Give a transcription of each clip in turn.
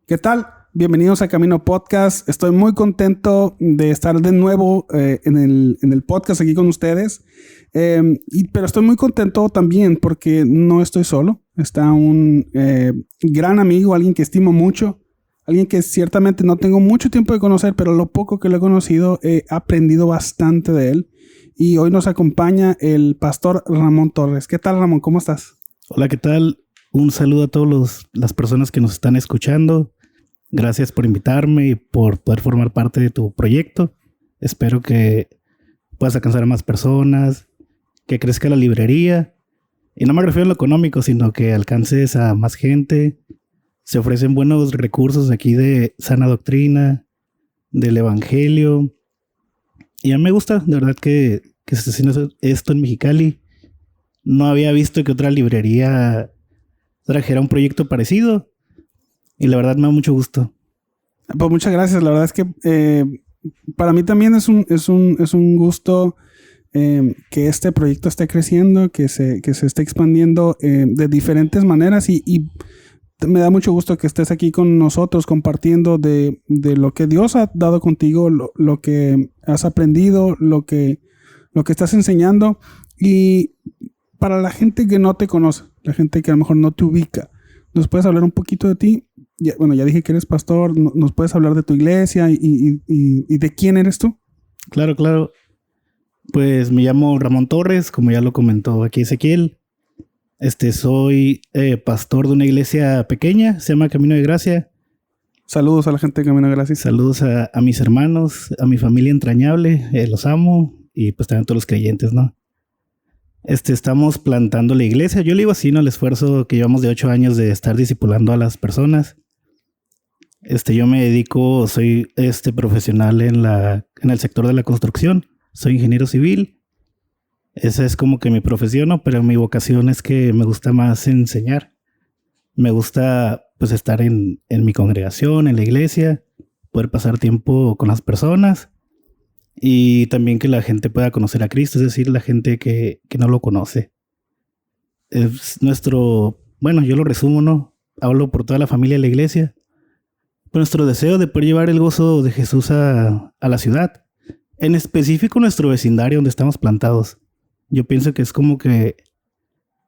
¿Qué tal? Bienvenidos a Camino Podcast. Estoy muy contento de estar de nuevo en el podcast aquí con ustedes. Pero estoy muy contento también porque no estoy solo. Está un gran amigo, alguien que estimo mucho, alguien que ciertamente no tengo mucho tiempo de conocer, pero lo poco que lo he conocido he aprendido bastante de él. Y hoy nos acompaña el pastor Ramón Torres. ¿Qué tal, Ramón? ¿Cómo estás? Hola, ¿qué tal? Un saludo a todas las personas que nos están escuchando. Gracias por invitarme y por poder formar parte de tu proyecto. Espero que puedas alcanzar a más personas, que crezca la librería. Y no me refiero a lo económico, sino que alcances a más gente. Se ofrecen buenos recursos aquí de sana doctrina, del evangelio. Y a mí me gusta, de verdad, que se esté haciendo esto en Mexicali. No había visto que otra librería trajera un proyecto parecido. Y la verdad me da mucho gusto. Pues muchas gracias. La verdad es que para mí también es un gusto que este proyecto esté creciendo, que se esté expandiendo de diferentes maneras y me da mucho gusto que estés aquí con nosotros compartiendo de lo que Dios ha dado contigo, lo que has aprendido, lo que estás enseñando. Y para la gente que no te conoce, la gente que a lo mejor no te ubica, ¿nos puedes hablar un poquito de ti? Ya dije que eres pastor. ¿Nos puedes hablar de tu iglesia y de quién eres tú? Claro. Pues me llamo Ramón Torres, como ya lo comentó aquí Ezequiel. Soy pastor de una iglesia pequeña, se llama Camino de Gracia. Saludos a la gente de Camino de Gracia. Saludos a mis hermanos, a mi familia entrañable, los amo, y pues también a todos los creyentes, ¿no? Estamos plantando la iglesia. Yo le digo así, ¿no? El esfuerzo que llevamos de 8 años de estar discipulando a las personas. Yo me dedico, soy profesional en el sector de la construcción. Soy ingeniero civil. Esa es como que mi profesión, ¿no? Pero mi vocación es que me gusta más enseñar. Me gusta pues estar en mi congregación, en la iglesia, poder pasar tiempo con las personas y también que la gente pueda conocer a Cristo, es decir, la gente que no lo conoce. Es bueno, yo lo resumo, ¿no? Hablo por toda la familia de la iglesia. Nuestro deseo de poder llevar el gozo de Jesús a la ciudad, en específico nuestro vecindario donde estamos plantados. Yo pienso que es como que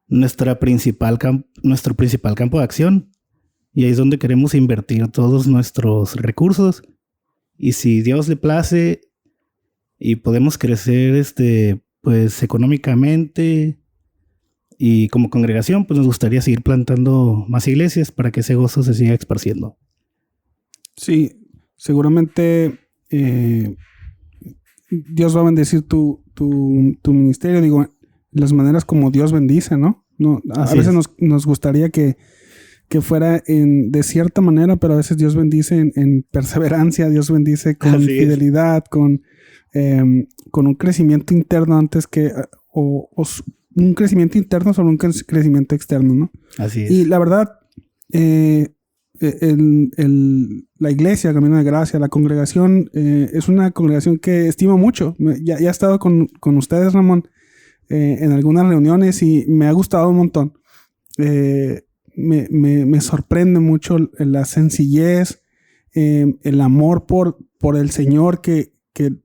nuestro principal campo de acción, y ahí es donde queremos invertir todos nuestros recursos. Y si Dios le place y podemos crecer pues económicamente y como congregación, pues nos gustaría seguir plantando más iglesias para que ese gozo se siga esparciendo. Sí, seguramente Dios va a bendecir tu ministerio, digo, las maneras como Dios bendice, ¿no? A veces nos gustaría que fuera de cierta manera, pero a veces Dios bendice en perseverancia, Dios bendice con fidelidad, con un crecimiento interno antes que un crecimiento interno sobre un crecimiento externo, ¿no? Así es. Y la verdad, la iglesia, Camino de Gracia, la congregación, es una congregación que estimo mucho. Ya he estado con ustedes, Ramón, en algunas reuniones y me ha gustado un montón. Me sorprende mucho la sencillez, el amor por el Señor que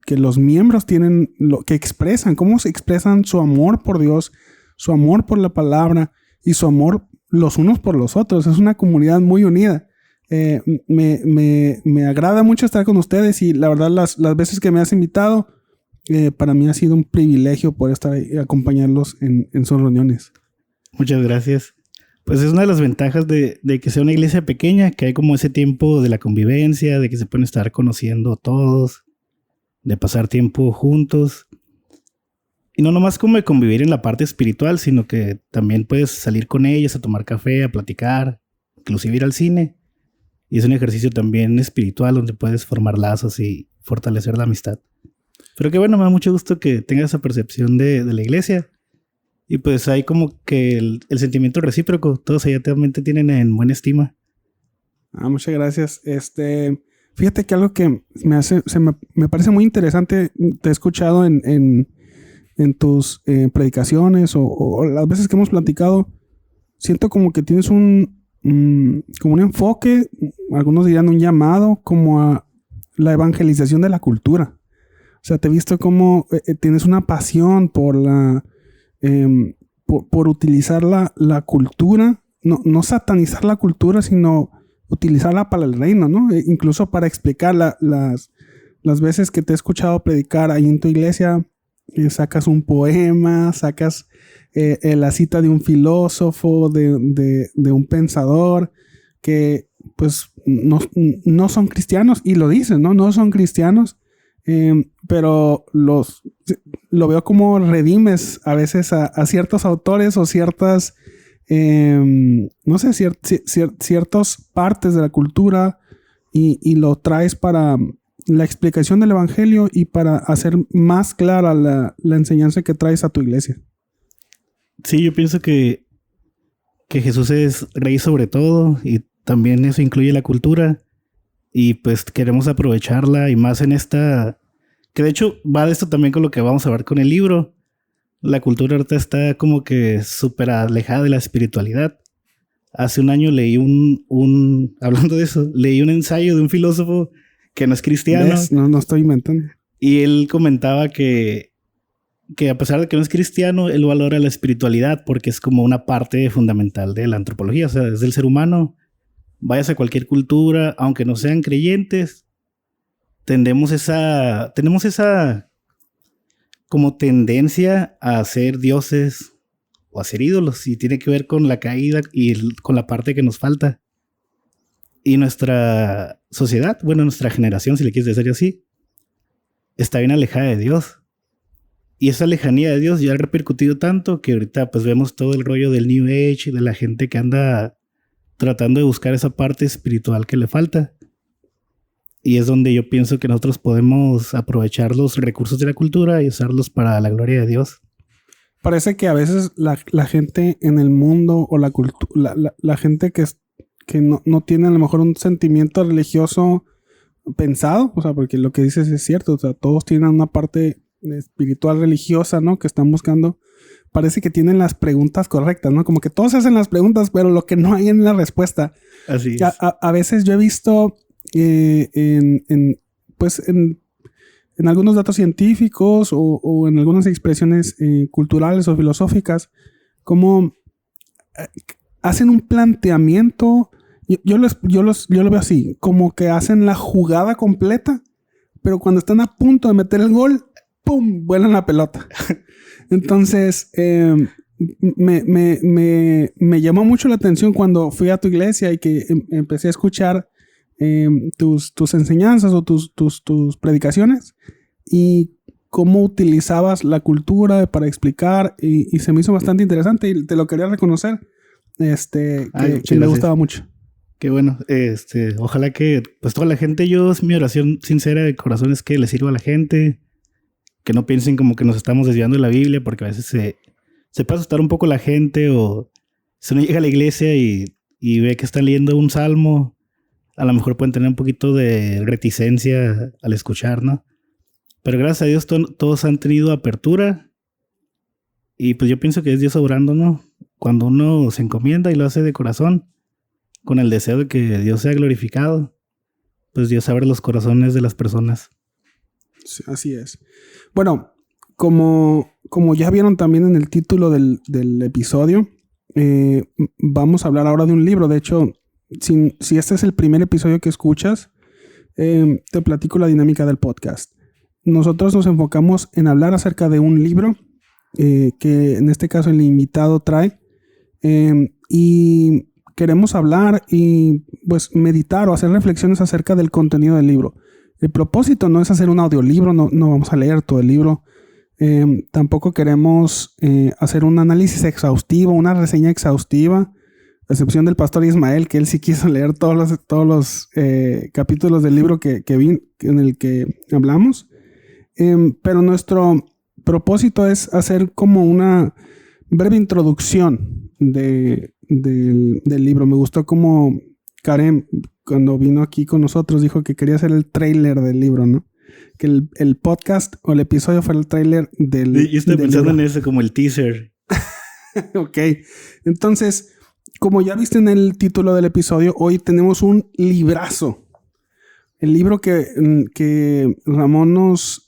los miembros tienen, que expresan, cómo se expresan su amor por Dios, su amor por la palabra y su amor los unos por los otros. Es una comunidad muy unida. Me agrada mucho estar con ustedes y la verdad las veces que me has invitado, para mí ha sido un privilegio poder estar ahí y acompañarlos en sus reuniones. Muchas gracias. Pues es una de las ventajas de que sea una iglesia pequeña, que hay como ese tiempo de la convivencia, de que se pueden estar conociendo todos, de pasar tiempo juntos. Y no nomás como de convivir en la parte espiritual, sino que también puedes salir con ellos a tomar café, a platicar, inclusive ir al cine. Y es un ejercicio también espiritual donde puedes formar lazos y fortalecer la amistad. Pero que bueno, me da mucho gusto que tengas esa percepción de la iglesia. Y pues hay como que el sentimiento recíproco. Todos allá también te tienen en buena estima. Muchas gracias. Fíjate que algo que me parece muy interesante, te he escuchado en tus predicaciones o las veces que hemos platicado, siento como que tienes como un enfoque algunos dirían un llamado como a la evangelización de la cultura. O sea, te he visto cómo tienes una pasión por por utilizar la cultura, no satanizar la cultura, sino utilizarla para el reino, ¿no? Incluso para explicar las veces que te he escuchado predicar ahí en tu iglesia, sacas un poema, sacas la cita de un filósofo, de un pensador, que pues no son cristianos, y lo dicen, ¿no? No son cristianos, pero lo veo como redimes a veces a ciertos autores o ciertas, no sé, ciertas partes de la cultura y lo traes para la explicación del evangelio y para hacer más clara la enseñanza que traes a tu iglesia. Sí, yo pienso que Jesús es rey sobre todo y también eso incluye la cultura y pues queremos aprovecharla y más en esta, que de hecho va de esto también con lo que vamos a ver con el libro. La cultura ahorita está como que súper alejada de la espiritualidad. Hace un año leí hablando de eso, leí un ensayo de un filósofo que no es cristiano. ¿Ves? No estoy inventando. Y él comentaba que a pesar de que no es cristiano, él valora la espiritualidad porque es como una parte fundamental de la antropología. O sea, desde el ser humano, vayas a cualquier cultura, aunque no sean creyentes, tenemos esa como tendencia a ser dioses o a ser ídolos, y tiene que ver con la caída y con la parte que nos falta. Y nuestra sociedad, bueno, nuestra generación, si le quieres decir así, está bien alejada de Dios. Y esa lejanía de Dios ya ha repercutido tanto que ahorita pues vemos todo el rollo del New Age y de la gente que anda tratando de buscar esa parte espiritual que le falta. Y es donde yo pienso que nosotros podemos aprovechar los recursos de la cultura y usarlos para la gloria de Dios. Parece que a veces la gente en el mundo o la gente que no tiene a lo mejor un sentimiento religioso pensado, o sea, porque lo que dices es cierto, o sea, todos tienen una parte espiritual religiosa, ¿no? Que están buscando. Parece que tienen las preguntas correctas, ¿no? Como que todos hacen las preguntas, pero lo que no hay en la respuesta. Así es. A veces yo he visto en algunos datos científicos o en algunas expresiones culturales o filosóficas, como hacen un planteamiento. Yo lo veo así, como que hacen la jugada completa, pero cuando están a punto de meter el gol, ¡pum!, vuelan la pelota. Entonces, me llamó mucho la atención cuando fui a tu iglesia y que empecé a escuchar tus enseñanzas o tus predicaciones y cómo utilizabas la cultura para explicar, y se me hizo bastante interesante y te lo quería reconocer, que me gustaba mucho. Qué bueno. Ojalá que pues toda la gente, mi oración sincera de corazón es que le sirva a la gente, que no piensen como que nos estamos desviando de la Biblia, porque a veces se puede asustar un poco la gente, o si uno llega a la iglesia y ve que están leyendo un salmo, a lo mejor pueden tener un poquito de reticencia al escuchar, ¿no? Pero gracias a Dios todos han tenido apertura, y pues yo pienso que es Dios obrando, ¿no? Cuando uno se encomienda y lo hace de corazón, con el deseo de que Dios sea glorificado, pues Dios abre los corazones de las personas. Sí, así es. Bueno, como ya vieron también en el título del episodio, vamos a hablar ahora de un libro. De hecho, si este es el primer episodio que escuchas, te platico la dinámica del podcast. Nosotros nos enfocamos en hablar acerca de un libro que en este caso el invitado trae, y queremos hablar y pues meditar o hacer reflexiones acerca del contenido del libro. El propósito no es hacer un audiolibro, no vamos a leer todo el libro. Tampoco queremos hacer un análisis exhaustivo, una reseña exhaustiva, a excepción del pastor Ismael, que él sí quiso leer todos los capítulos del libro en el que hablamos. Pero nuestro propósito es hacer como una breve introducción del libro. Me gustó como Karen, cuando vino aquí con nosotros, dijo que quería hacer el tráiler del libro, ¿no? Que el podcast o el episodio fuera el tráiler del libro. Yo estoy pensando en eso como el teaser. Ok. Entonces, como ya viste en el título del episodio, hoy tenemos un librazo. El libro que Ramón nos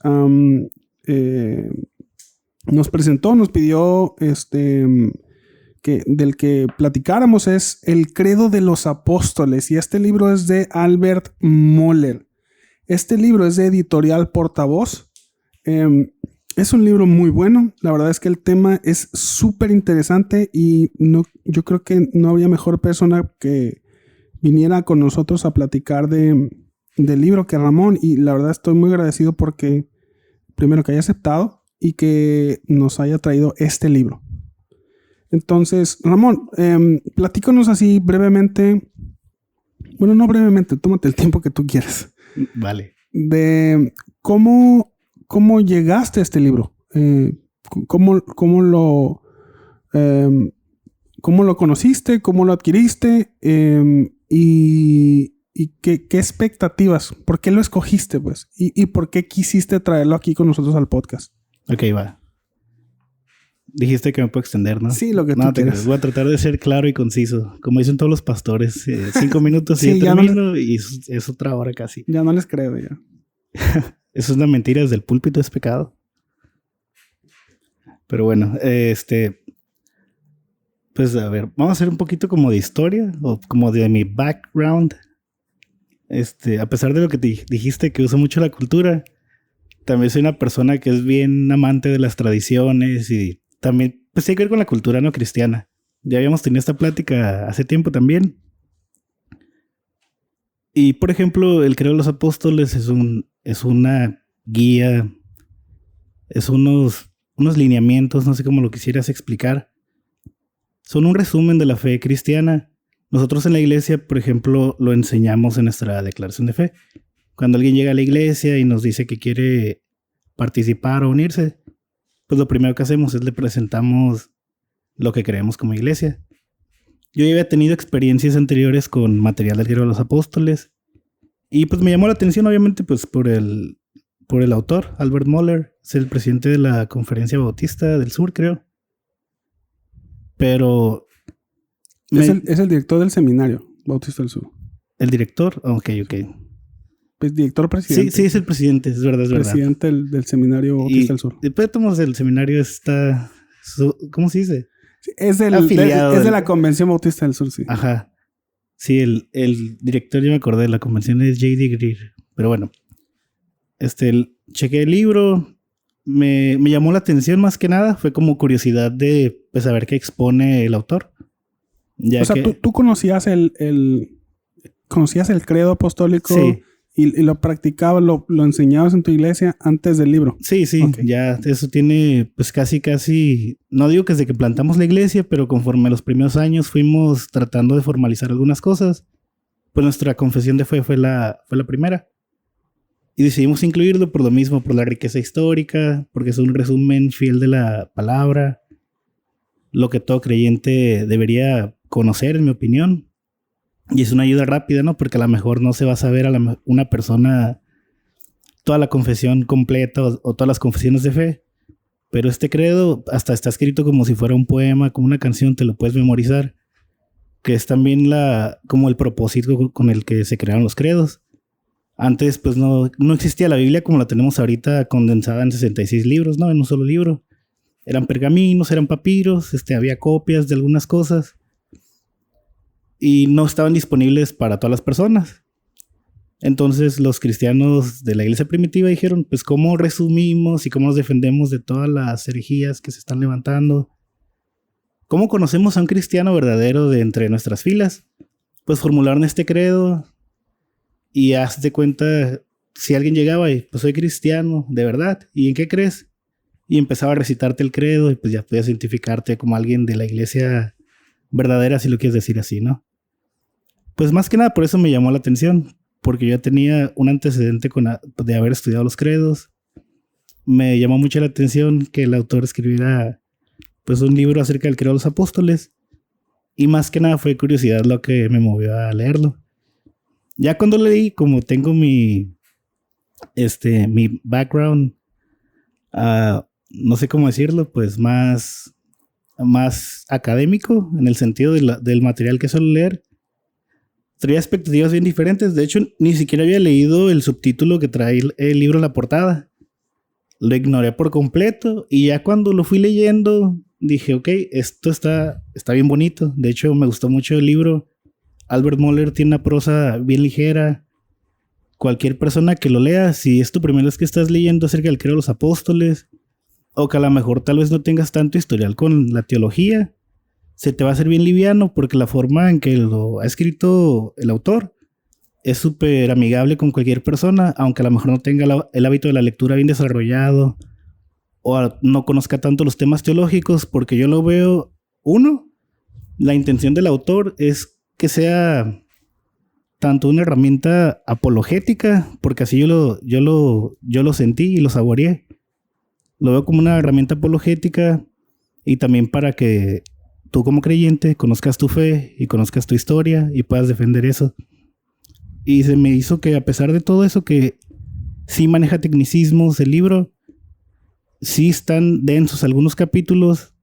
presentó, nos pidió del que platicáramos es El Credo de los Apóstoles. Y este libro es de Albert Mohler. Este libro es de Editorial Portavoz. Es un libro muy bueno. La verdad es que el tema es súper interesante y yo creo que no habría mejor persona que viniera con nosotros a platicar del libro que Ramón. Y la verdad estoy muy agradecido porque primero que haya aceptado y que nos haya traído este libro. Entonces, Ramón, platícanos así brevemente. Bueno, no brevemente, tómate el tiempo que tú quieras. Vale. De cómo llegaste a este libro. ¿Cómo lo conociste? ¿Cómo lo adquiriste? ¿Y qué expectativas? ¿Por qué lo escogiste, pues? ¿Y por qué quisiste traerlo aquí con nosotros al podcast? Ok, va. Dijiste que me puedo extender, ¿no? Sí, lo que tú quieras. Voy a tratar de ser claro y conciso. Como dicen todos los pastores, 5 minutos y sí, ya termino y es otra hora casi. Ya no les creo, ya. Eso es una mentira. Desde el púlpito es pecado. Pero bueno, pues a ver, vamos a hacer un poquito como de historia o como de mi background. A pesar de lo que te dijiste que uso mucho la cultura, también soy una persona que es bien amante de las tradiciones y también pues tiene que ver con la cultura no cristiana. Ya habíamos tenido esta plática hace tiempo también. Y por ejemplo, el Credo de los Apóstoles es una guía, es unos lineamientos, no sé cómo lo quisieras explicar. Son un resumen de la fe cristiana. Nosotros en la iglesia, por ejemplo, lo enseñamos en nuestra declaración de fe. Cuando alguien llega a la iglesia y nos dice que quiere participar o unirse, pues lo primero que hacemos es le presentamos lo que creemos como iglesia. Yo ya había tenido experiencias anteriores con material del Credo de los Apóstoles y pues me llamó la atención obviamente pues por el autor, Albert Mohler, es el presidente de la Conferencia Bautista del Sur, creo. Pero es el director del seminario Bautista del Sur. ¿El director? Ok. Pues director presidente. Sí, es el presidente, es verdad. Presidente del seminario Bautista del Sur. Después de todos el seminario está... ¿Cómo se dice? Sí, es de la Convención Bautista del Sur, sí. Ajá. Sí, el director, yo me acordé, de la convención es J.D. Greer. Pero bueno, chequé el libro, me llamó la atención más que nada, fue como curiosidad de pues, saber qué expone el autor. O sea, tú conocías conocías el credo apostólico. Sí. Y lo practicabas, lo enseñabas en tu iglesia antes del libro. Sí, okay. Ya eso tiene pues casi, no digo que desde que plantamos la iglesia, pero conforme a los primeros años fuimos tratando de formalizar algunas cosas, pues nuestra confesión de fe fue la primera. Y decidimos incluirlo por lo mismo, por la riqueza histórica, porque es un resumen fiel de la palabra, lo que todo creyente debería conocer, en mi opinión. Y es una ayuda rápida, ¿no? Porque a lo mejor no se va a saber una persona toda la confesión completa o todas las confesiones de fe. Pero este credo hasta está escrito como si fuera un poema, como una canción, te lo puedes memorizar. Que es también como el propósito con el que se crearon los credos. Antes pues no existía la Biblia como la tenemos ahorita condensada en 66 libros, ¿no? En un solo libro. Eran pergaminos, eran papiros, había copias de algunas cosas. Y no estaban disponibles para todas las personas. Entonces los cristianos de la iglesia primitiva dijeron, pues ¿cómo resumimos y cómo nos defendemos de todas las herejías que se están levantando? ¿Cómo conocemos a un cristiano verdadero de entre nuestras filas? Pues formularon este credo y hazte cuenta, si alguien llegaba y pues soy cristiano, de verdad, ¿y en qué crees? Y empezaba a recitarte el credo y pues ya podías identificarte como alguien de la iglesia verdadera, si lo quieres decir así, ¿no? Pues más que nada por eso me llamó la atención, porque yo ya tenía un antecedente de haber estudiado los credos. Me llamó mucho la atención que el autor escribiera pues un libro acerca del credo de los apóstoles, y más que nada fue curiosidad lo que me movió a leerlo. Ya cuando leí, como tengo mi background, no sé cómo decirlo, pues más más académico en el sentido del material que suelo leer. Traía expectativas bien diferentes. De hecho, ni siquiera había leído el subtítulo que trae el libro en la portada. Lo ignoré por completo y ya cuando lo fui leyendo dije, ok, esto está bien bonito. De hecho, me gustó mucho el libro. Albert Mohler tiene una prosa bien ligera. Cualquier persona que lo lea, si es tu primera vez que estás leyendo acerca del credo de los apóstoles, o que a lo mejor tal vez no tengas tanto historial con la teología, se te va a hacer bien liviano porque la forma en que lo ha escrito el autor es súper amigable con cualquier persona, aunque a lo mejor no tenga el hábito de la lectura bien desarrollado o no conozca tanto los temas teológicos, porque yo lo veo, la intención del autor es que sea tanto una herramienta apologética, porque así yo lo sentí y lo saboreé. Lo veo como una herramienta apologética y también para que tú como creyente conozcas tu fe y conozcas tu historia y puedas defender eso. Y se me hizo que a pesar de todo eso, que sí maneja tecnicismos el libro, sí están densos algunos capítulos,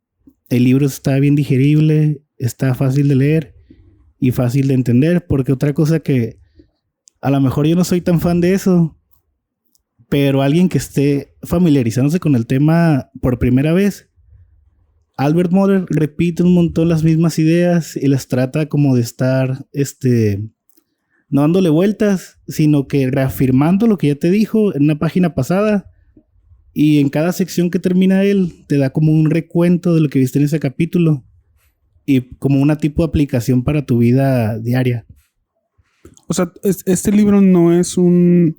el libro está bien digerible, está fácil de leer y fácil de entender, porque otra cosa que a lo mejor yo no soy tan fan de eso, pero alguien que esté familiarizándose con el tema por primera vez, Albert Mohler repite un montón las mismas ideas y las trata como de estar, no dándole vueltas, sino que reafirmando lo que ya te dijo en una página pasada. Y en cada sección que termina él, te da como un recuento de lo que viste en ese capítulo. Y como una tipo de aplicación para tu vida diaria. O sea, este libro no es un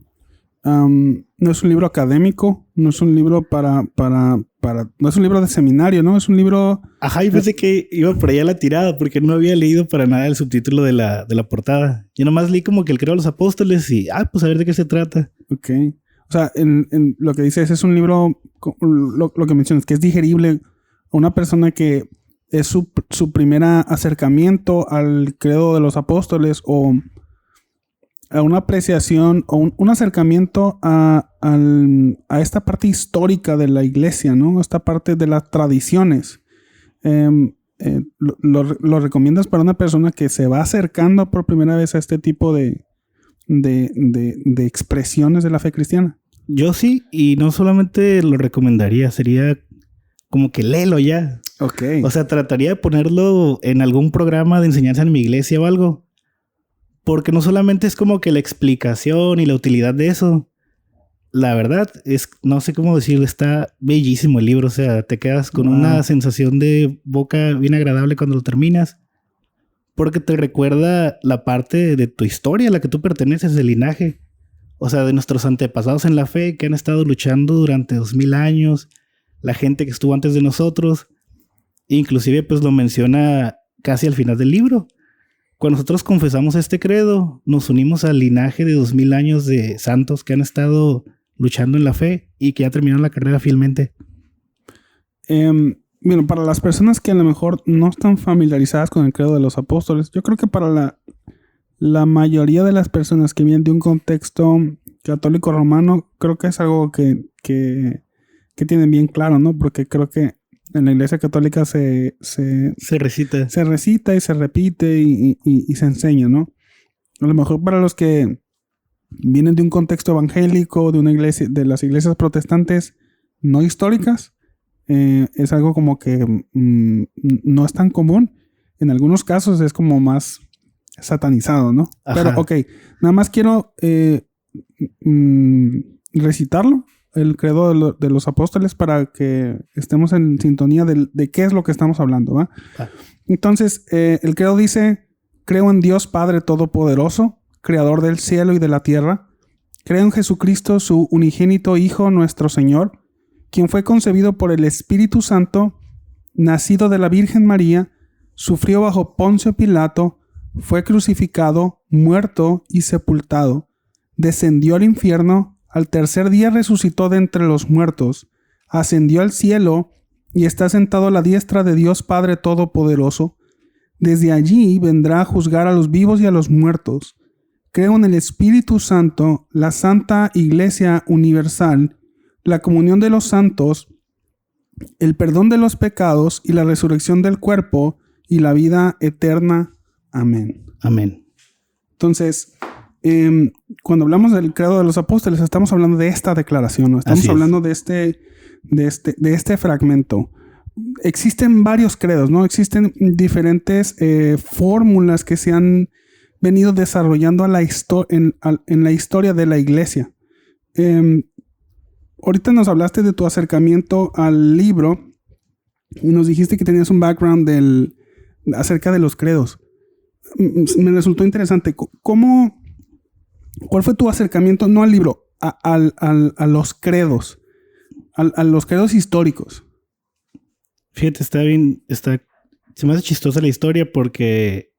libro académico, no es un libro no es un libro de seminario, ¿no? Es un libro... Ajá, y pensé que iba por allá la tirada porque no había leído para nada el subtítulo de la portada. Yo nomás leí como que el credo de los apóstoles y, pues a ver de qué se trata. Ok. O sea, en lo que dices es un libro, lo que mencionas, que es digerible a una persona que es su primer acercamiento al credo de los apóstoles o a una apreciación o un acercamiento a esta parte histórica de la iglesia, ¿no? Esta parte de las tradiciones. ¿Lo recomiendas para una persona que se va acercando por primera vez a este tipo de expresiones de la fe cristiana? Yo sí, y no solamente lo recomendaría, sería como que léelo ya. Ok. O sea, trataría de ponerlo en algún programa de enseñanza en mi iglesia o algo. Porque no solamente es como que la explicación y la utilidad de eso. La verdad es, no sé cómo decirlo, está bellísimo el libro. O sea, te quedas con una sensación de boca bien agradable cuando lo terminas. Porque te recuerda la parte de tu historia a la que tú perteneces, del linaje. O sea, de nuestros antepasados en la fe que han estado luchando durante 2000 años. La gente que estuvo antes de nosotros. Inclusive pues lo menciona casi al final del libro. Cuando nosotros confesamos este credo, nos unimos al linaje de 2000 años de santos que han estado luchando en la fe y que ya terminaron la carrera fielmente. Bueno, para las personas que a lo mejor no están familiarizadas con el credo de los apóstoles, yo creo que para la mayoría de las personas que vienen de un contexto católico romano, creo que es algo que tienen bien claro, ¿no? Porque creo que en la iglesia católica se recita. Se recita y se repite y se enseña, ¿no? A lo mejor para los que vienen de un contexto evangélico, de una iglesia, de las iglesias protestantes no históricas, es algo como que no es tan común. En algunos casos es como más satanizado, ¿no? Ajá. Pero, ok, nada más quiero recitarlo, el credo de los apóstoles, para que estemos en sintonía de qué es lo que estamos hablando, ¿va? Entonces, el credo dice: creo en Dios Padre Todopoderoso, creador del cielo y de la tierra. Creo en Jesucristo, su unigénito Hijo, nuestro Señor, quien fue concebido por el Espíritu Santo, nacido de la Virgen María, sufrió bajo Poncio Pilato, fue crucificado, muerto y sepultado, descendió al infierno, al tercer día resucitó de entre los muertos, ascendió al cielo y está sentado a la diestra de Dios Padre Todopoderoso. Desde allí vendrá a juzgar a los vivos y a los muertos. Creo en el Espíritu Santo, la Santa Iglesia Universal, la comunión de los santos, el perdón de los pecados y la resurrección del cuerpo y la vida eterna. Amén. Amén. Entonces, cuando hablamos del credo de los apóstoles, estamos hablando de esta declaración, ¿no? Estamos hablando de este fragmento. Existen varios credos, ¿no? Existen diferentes fórmulas que se han venido desarrollando en la historia de la iglesia. Ahorita nos hablaste de tu acercamiento al libro y nos dijiste que tenías un background acerca de los credos. Me resultó interesante. ¿Cuál fue tu acercamiento, no al libro, a los credos, a los credos históricos? Fíjate, se me hace chistosa la historia porque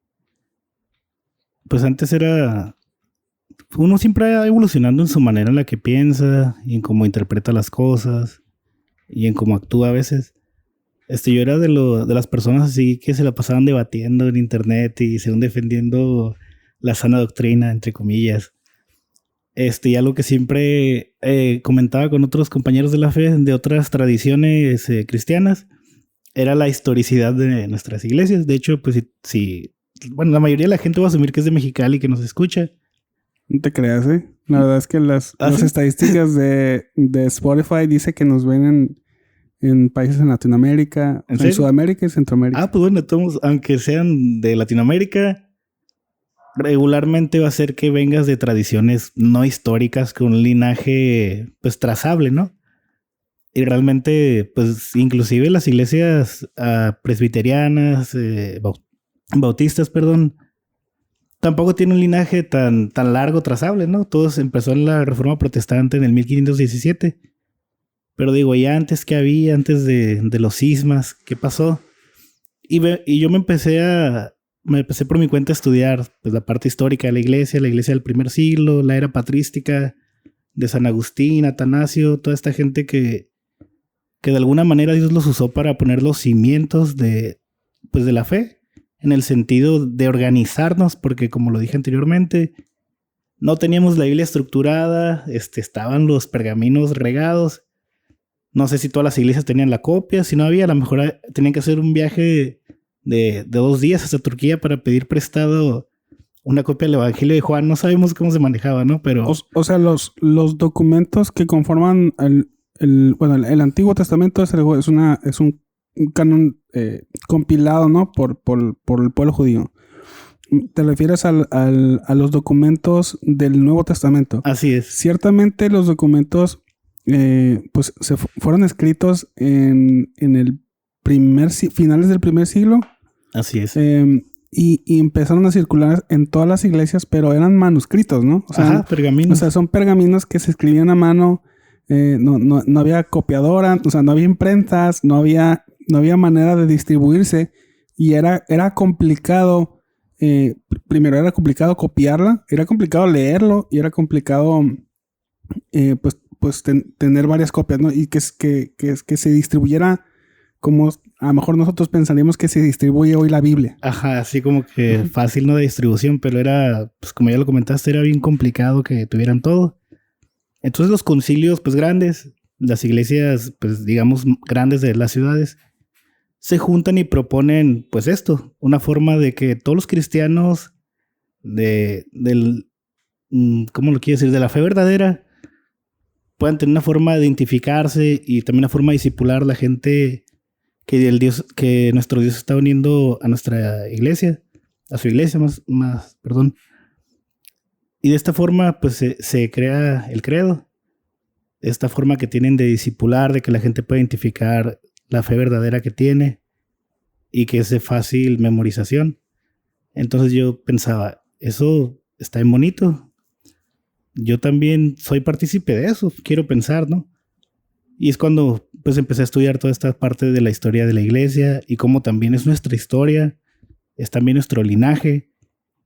pues antes uno siempre va evolucionando en su manera en la que piensa y en cómo interpreta las cosas y en cómo actúa a veces. Yo era de las personas así que se la pasaban debatiendo en internet y según defendiendo la sana doctrina, entre comillas. Y algo que siempre comentaba con otros compañeros de la fe de otras tradiciones cristianas era la historicidad de nuestras iglesias. De hecho, pues bueno, la mayoría de la gente va a asumir que es de Mexicali que nos escucha. No te creas, ¿eh? La verdad es que las estadísticas de Spotify dice que nos ven en países en Latinoamérica, en Sudamérica y Centroamérica. Pues bueno, todos, aunque sean de Latinoamérica, regularmente va a ser que vengas de tradiciones no históricas con un linaje pues trazable, ¿no? Y realmente, pues inclusive las iglesias presbiterianas, bautistas, perdón, tampoco tiene un linaje tan largo trazable, ¿no? Todo empezó en la Reforma Protestante en el 1517. Pero digo, ya antes de los cismas, ¿qué pasó? Y yo me empecé por mi cuenta a estudiar pues, la parte histórica de la iglesia del primer siglo, la era patrística de San Agustín, Atanasio, toda esta gente que de alguna manera Dios los usó para poner los cimientos de la fe, en el sentido de organizarnos, porque como lo dije anteriormente, no teníamos la Biblia estructurada, estaban los pergaminos regados. No sé si todas las iglesias tenían la copia, si no había, a lo mejor tenían que hacer un viaje de 2 días hasta Turquía para pedir prestado una copia del Evangelio de Juan. No sabemos cómo se manejaba, ¿no? Pero... O sea, los documentos que conforman el Antiguo Testamento es un canon compilado, ¿no? Por el pueblo judío. ¿Te refieres a los documentos del Nuevo Testamento? Así es. Ciertamente los documentos pues fueron escritos en el finales del primer siglo. Así es. Y empezaron a circular en todas las iglesias, pero eran manuscritos, ¿no? O sea, pergaminos. O sea, son pergaminos que se escribían a mano. No había copiadora, o sea, no había imprentas, no había manera de distribuirse. Y era complicado. Primero era complicado copiarla, era complicado leerlo y era complicado tener varias copias, ¿no? Y que se distribuyera como a lo mejor nosotros pensaríamos que se distribuye hoy la Biblia. Ajá, así como que fácil, ¿no? De distribución, pero era, pues como ya lo comentaste, era bien complicado que tuvieran todo. Entonces los concilios, pues grandes, las iglesias, pues digamos, grandes de las ciudades, se juntan y proponen, pues esto, una forma de que todos los cristianos ¿cómo lo quiero decir? De la fe verdadera, puedan tener una forma de identificarse y también una forma de discipular a la gente que nuestro Dios está uniendo a nuestra iglesia, a su iglesia más, perdón. Y de esta forma, pues se crea el credo. Esta forma que tienen de discipular, de que la gente pueda identificar la fe verdadera que tiene y que es de fácil memorización. Entonces yo pensaba, eso está bien bonito. Yo también soy partícipe de eso, quiero pensar, ¿no? Y es cuando pues empecé a estudiar toda esta parte de la historia de la iglesia y cómo también es nuestra historia, es también nuestro linaje.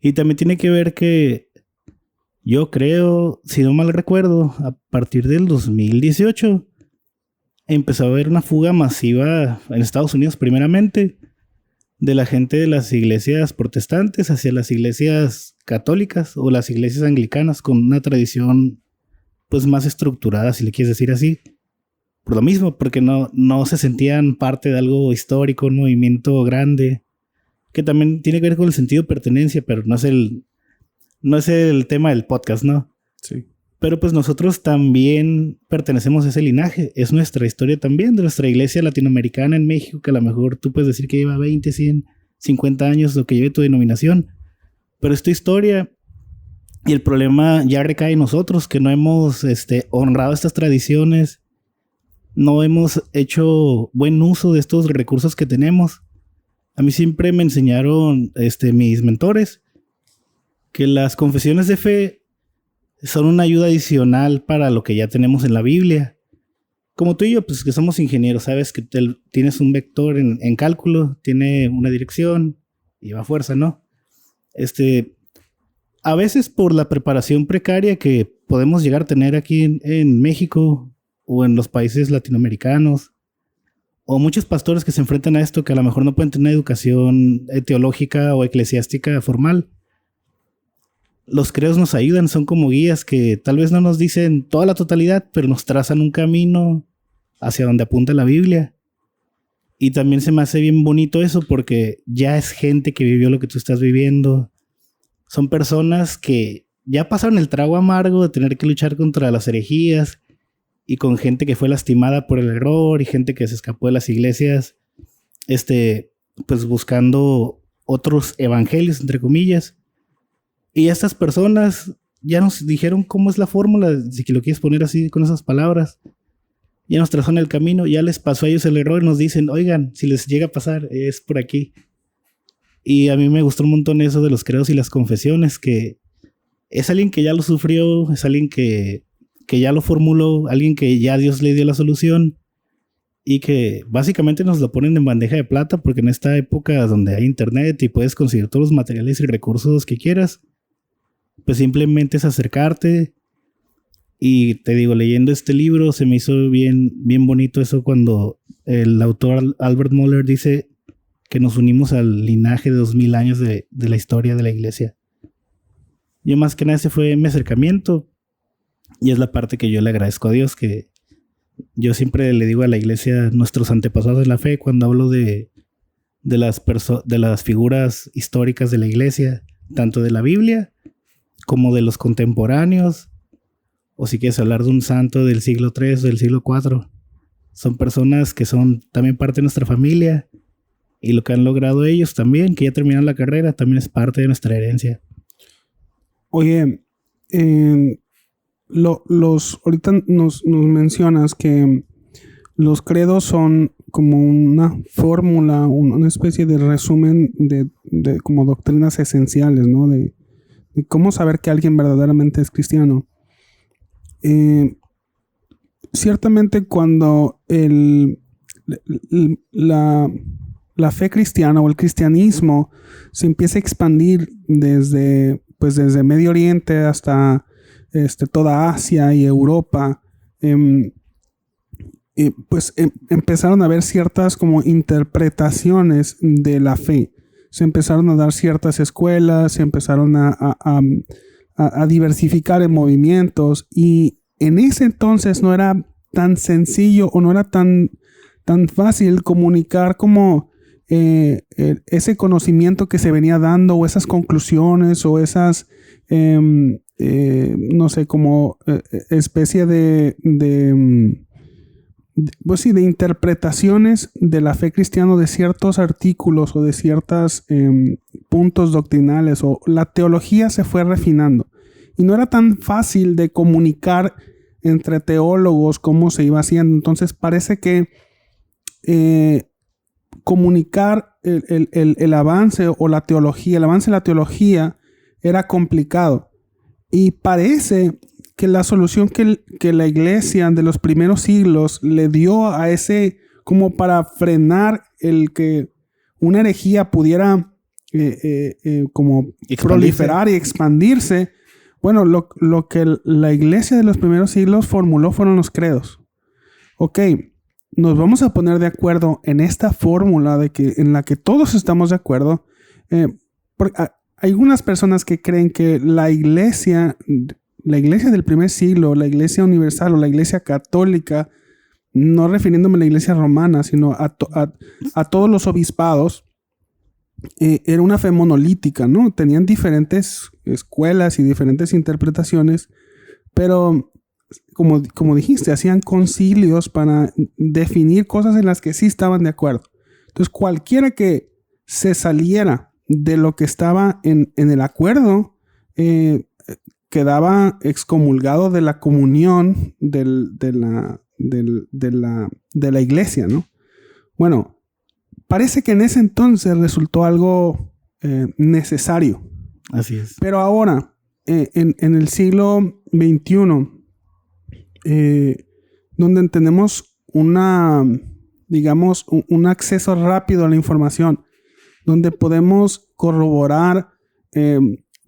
Y también tiene que ver que yo creo, si no mal recuerdo, a partir del 2018 empezó a haber una fuga masiva en Estados Unidos primeramente de la gente de las iglesias protestantes hacia las iglesias católicas o las iglesias anglicanas con una tradición pues más estructurada, si le quieres decir así. por lo mismo, porque no se sentían parte de algo histórico, un movimiento grande, que también tiene que ver con el sentido de pertenencia, pero no es el tema del podcast, ¿no? Sí. Pero pues nosotros también pertenecemos a ese linaje. Es nuestra historia también, de nuestra iglesia latinoamericana en México, que a lo mejor tú puedes decir que lleva 20, 100, 50 años lo que lleve tu denominación. Pero es tu historia y el problema ya recae en nosotros, que no hemos honrado estas tradiciones, no hemos hecho buen uso de estos recursos que tenemos. A mí siempre me enseñaron mis mentores que las confesiones de fe son una ayuda adicional para lo que ya tenemos en la Biblia. Como tú y yo, pues que somos ingenieros, sabes que tienes un vector en cálculo, tiene una dirección y va a fuerza, ¿no? A veces por la preparación precaria que podemos llegar a tener aquí en México o en los países latinoamericanos, o muchos pastores que se enfrentan a esto que a lo mejor no pueden tener educación teológica o eclesiástica formal. Los credos nos ayudan, son como guías que tal vez no nos dicen toda la totalidad, pero nos trazan un camino hacia donde apunta la Biblia. Y también se me hace bien bonito eso porque ya es gente que vivió lo que tú estás viviendo. Son personas que ya pasaron el trago amargo de tener que luchar contra las herejías y con gente que fue lastimada por el error y gente que se escapó de las iglesias, pues buscando otros evangelios, entre comillas. Y estas personas ya nos dijeron cómo es la fórmula, si lo quieres poner así con esas palabras. Ya nos trazaron el camino, ya les pasó a ellos el error y nos dicen, oigan, si les llega a pasar, es por aquí. Y a mí me gustó un montón eso de los credos y las confesiones, que es alguien que ya lo sufrió, es alguien que ya lo formuló, alguien que ya Dios le dio la solución y que básicamente nos lo ponen en bandeja de plata porque en esta época donde hay internet y puedes conseguir todos los materiales y recursos que quieras, pues simplemente es acercarte. Y te digo, leyendo este libro se me hizo bien, bien bonito eso cuando el autor Albert Mohler dice que nos unimos al linaje de 2000 años de la historia de la iglesia. Yo más que nada ese fue mi acercamiento y es la parte que yo le agradezco a Dios, que yo siempre le digo a la iglesia nuestros antepasados en la fe cuando hablo de las figuras históricas de la iglesia, tanto de la Biblia como de los contemporáneos, o si quieres hablar de un santo del siglo III o del siglo IV. Son personas que son también parte de nuestra familia y lo que han logrado ellos también, que ya terminaron la carrera, también es parte de nuestra herencia. Oye, ahorita nos mencionas que los credos son como una fórmula, una especie de resumen de como doctrinas esenciales, ¿no? De cómo saber que alguien verdaderamente es cristiano. Ciertamente cuando la fe cristiana o el cristianismo se empieza a expandir desde Medio Oriente hasta toda Asia y Europa, empezaron a haber ciertas como interpretaciones de la fe. Se empezaron a dar ciertas escuelas, se empezaron a diversificar en movimientos y en ese entonces no era tan sencillo o no era tan fácil comunicar como ese conocimiento que se venía dando o esas conclusiones o esas no sé, como especie de interpretaciones de la fe cristiana, de ciertos artículos o de ciertos puntos doctrinales, o la teología se fue refinando y no era tan fácil de comunicar entre teólogos cómo se iba haciendo. Entonces parece que comunicar el avance o la teología, el avance de la teología era complicado, y parece que la solución que la iglesia de los primeros siglos le dio a ese, como para frenar el que una herejía pudiera como proliferar y expandirse, bueno, lo que la iglesia de los primeros siglos formuló fueron los credos. Ok, nos vamos a poner de acuerdo en esta fórmula en la que todos estamos de acuerdo. Hay algunas personas que creen que la iglesia del primer siglo, la iglesia universal o la iglesia católica, no refiriéndome a la iglesia romana, sino a todos los obispados, era una fe monolítica, ¿no? Tenían diferentes escuelas y diferentes interpretaciones, pero como dijiste, hacían concilios para definir cosas en las que sí estaban de acuerdo. Entonces, cualquiera que se saliera de lo que estaba en el acuerdo, quedaba excomulgado de la comunión de la iglesia, ¿no? Bueno, parece que en ese entonces resultó algo necesario. Así es. Pero ahora, en el siglo XXI, donde tenemos un acceso rápido a la información, donde podemos corroborar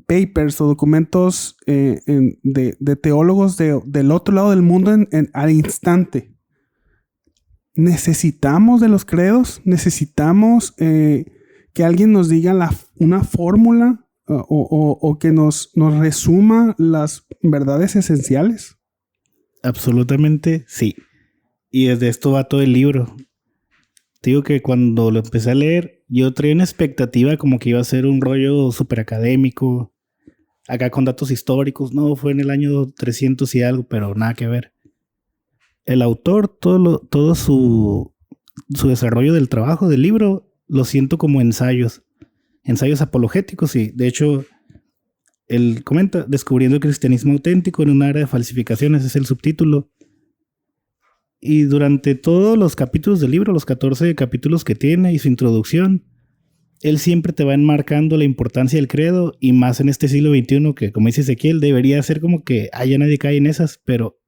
papers o documentos de teólogos del otro lado del mundo al instante. Necesitamos de los credos, necesitamos que alguien nos diga una fórmula o que nos resuma las verdades esenciales. Absolutamente sí. Y desde esto va todo el libro. Te digo que cuando lo empecé a leer, yo traía una expectativa como que iba a ser un rollo súper académico, acá con datos históricos. No, fue en el año 300 y algo, pero nada que ver. El autor, todo su desarrollo del trabajo del libro, lo siento como ensayos apologéticos, y de hecho él comenta: descubriendo el cristianismo auténtico en un área de falsificaciones, es el subtítulo. Y durante todos los capítulos del libro, los 14 capítulos que tiene y su introducción, él siempre te va enmarcando la importancia del credo, y más en este siglo XXI, que como dice Ezequiel, debería ser como que ya nadie cae en esas, pero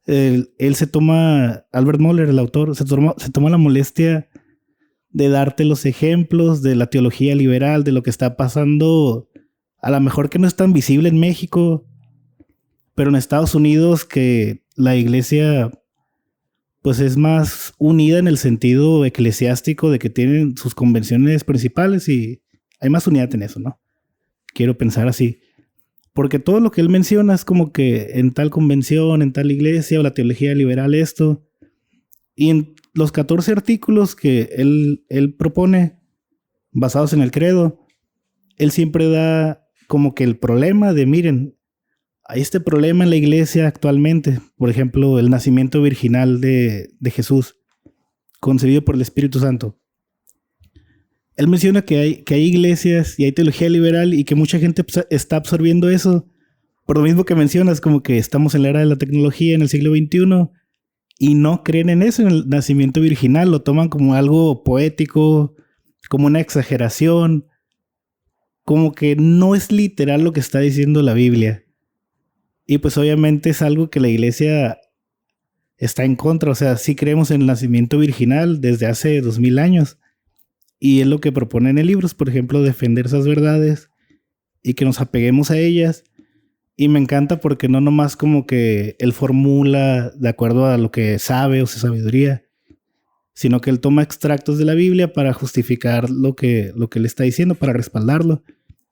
él se toma, Albert Mohler, el autor, se toma la molestia de darte los ejemplos de la teología liberal, de lo que está pasando, a lo mejor que no es tan visible en México, pero en Estados Unidos, que la iglesia pues es más unida en el sentido eclesiástico de que tienen sus convenciones principales y hay más unidad en eso, ¿no? Quiero pensar así. Porque todo lo que él menciona es como que en tal convención, en tal iglesia, o la teología liberal esto. Y en los 14 artículos que él propone, basados en el credo, él siempre da como que el problema de, miren, hay este problema en la iglesia actualmente. Por ejemplo, el nacimiento virginal de Jesús, concebido por el Espíritu Santo. Él menciona que hay iglesias y hay teología liberal y que mucha gente está absorbiendo eso. Por lo mismo que mencionas, como que estamos en la era de la tecnología en el siglo XXI y no creen en eso, en el nacimiento virginal. Lo toman como algo poético, como una exageración, como que no es literal lo que está diciendo la Biblia. Y pues obviamente es algo que la iglesia está en contra. O sea, sí creemos en el nacimiento virginal desde hace 2000 años. Y es lo que propone en el libro, es, por ejemplo, defender esas verdades y que nos apeguemos a ellas. Y me encanta porque no nomás como que él formula de acuerdo a lo que sabe o su sabiduría, sino que él toma extractos de la Biblia para justificar lo que le está diciendo, para respaldarlo.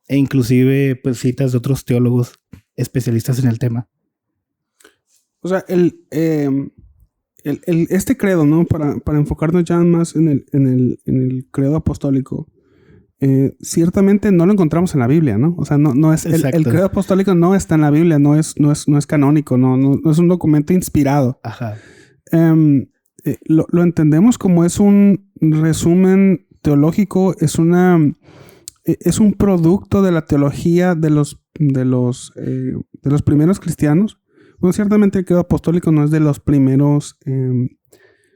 E inclusive pues citas de otros teólogos especialistas en el tema. O sea, este credo, ¿no? Para enfocarnos ya más en el credo apostólico, ciertamente no lo encontramos en la Biblia, ¿no? O sea, no es el credo apostólico no está en la Biblia, no es canónico, no es un documento inspirado. Ajá. Lo entendemos como es un resumen teológico, es un producto de la teología de los primeros cristianos. Bueno, ciertamente el credo apostólico no es de los primeros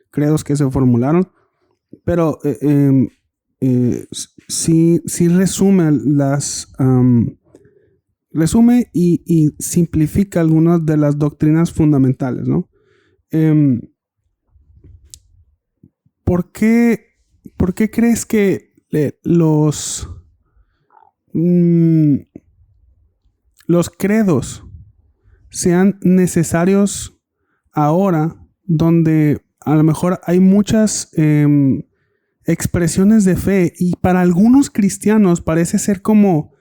credos que se formularon, pero sí resume resume y simplifica algunas de las doctrinas fundamentales, ¿no? ¿Por qué crees que los credos sean necesarios ahora, donde a lo mejor hay muchas expresiones de fe y para algunos cristianos parece ser como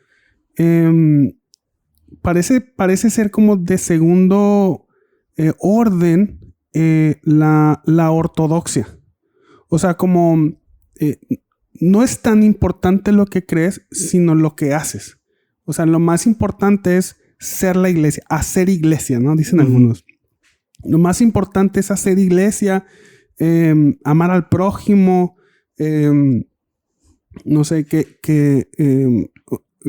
parece ser como de segundo orden la ortodoxia. O sea, como no es tan importante lo que crees, sino lo que haces. O sea, lo más importante es ser la iglesia, hacer iglesia, ¿no? Dicen algunos. Lo más importante es hacer iglesia, amar al prójimo, no sé,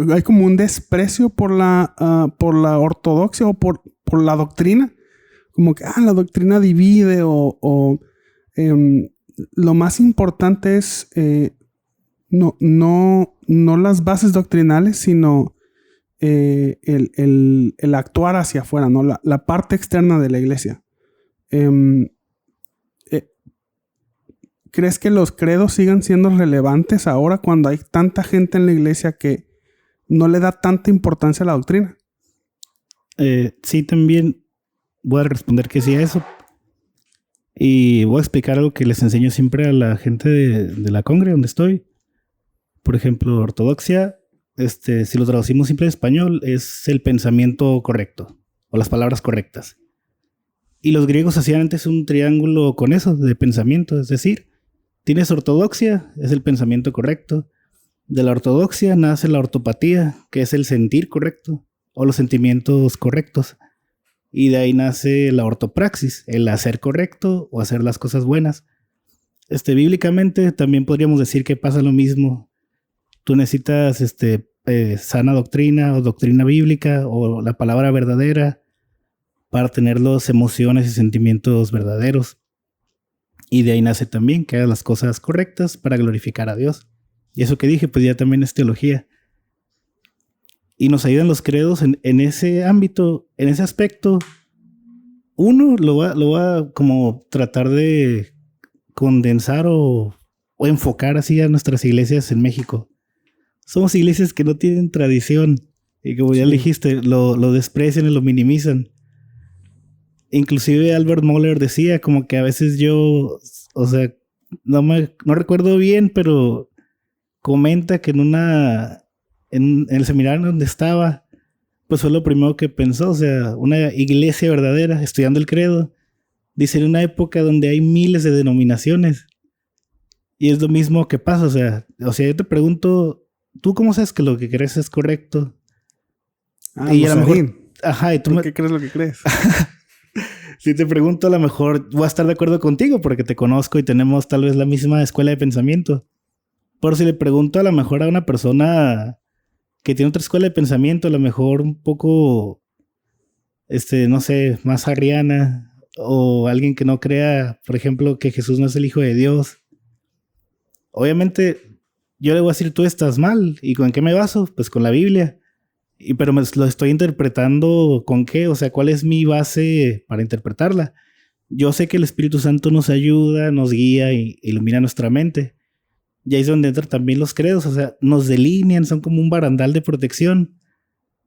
hay como un desprecio por la ortodoxia o por la doctrina. Como que, la doctrina divide lo más importante es no las bases doctrinales, sino el actuar hacia afuera, ¿no? La parte externa de la iglesia. ¿Crees que los credos sigan siendo relevantes ahora cuando hay tanta gente en la iglesia que no le da tanta importancia a la doctrina? Sí, también voy a responder que sí a eso. Y voy a explicar algo que les enseño siempre a la gente de la congre donde estoy. Por ejemplo, ortodoxia, si lo traducimos simple en español, es el pensamiento correcto o las palabras correctas. Y los griegos hacían antes un triángulo con eso de pensamiento, es decir, tienes ortodoxia, es el pensamiento correcto. De la ortodoxia nace la ortopatía, que es el sentir correcto o los sentimientos correctos. Y de ahí nace la ortopraxis, el hacer correcto o hacer las cosas buenas. Bíblicamente también podríamos decir que pasa lo mismo. Tú necesitas sana doctrina o doctrina bíblica o la palabra verdadera para tener las emociones y sentimientos verdaderos. Y de ahí nace también que hagas las cosas correctas para glorificar a Dios. Y eso que dije, pues ya también es teología. Y nos ayudan los credos en ese ámbito, en ese aspecto. Uno lo va a como tratar de condensar o enfocar así a nuestras iglesias en México. Somos iglesias que no tienen tradición. Y como ya le dijiste, lo desprecian y lo minimizan. Inclusive Albert Mohler decía como que a veces yo, o sea, no recuerdo bien, pero comenta que en el seminario donde estaba, pues fue lo primero que pensó, o sea, una iglesia verdadera, estudiando el credo, dice en una época donde hay miles de denominaciones. Y es lo mismo que pasa, o sea, yo te pregunto, ¿tú cómo sabes que lo que crees es correcto? Y a lo mejor, ajá, ¿y tú ¿por qué crees lo que crees? Si te pregunto, a lo mejor voy a estar de acuerdo contigo porque te conozco y tenemos tal vez la misma escuela de pensamiento. Pero si le pregunto a lo mejor a una persona que tiene otra escuela de pensamiento, a lo mejor un poco, no sé, más arriana, o alguien que no crea, por ejemplo, que Jesús no es el Hijo de Dios. Obviamente, yo le voy a decir, tú estás mal. ¿Y con qué me baso? Pues con la Biblia. Pero lo estoy interpretando ¿con qué? O sea, ¿cuál es mi base para interpretarla? Yo sé que el Espíritu Santo nos ayuda, nos guía y ilumina nuestra mente. Y ahí es donde entran también los credos, o sea, nos delinean, son como un barandal de protección,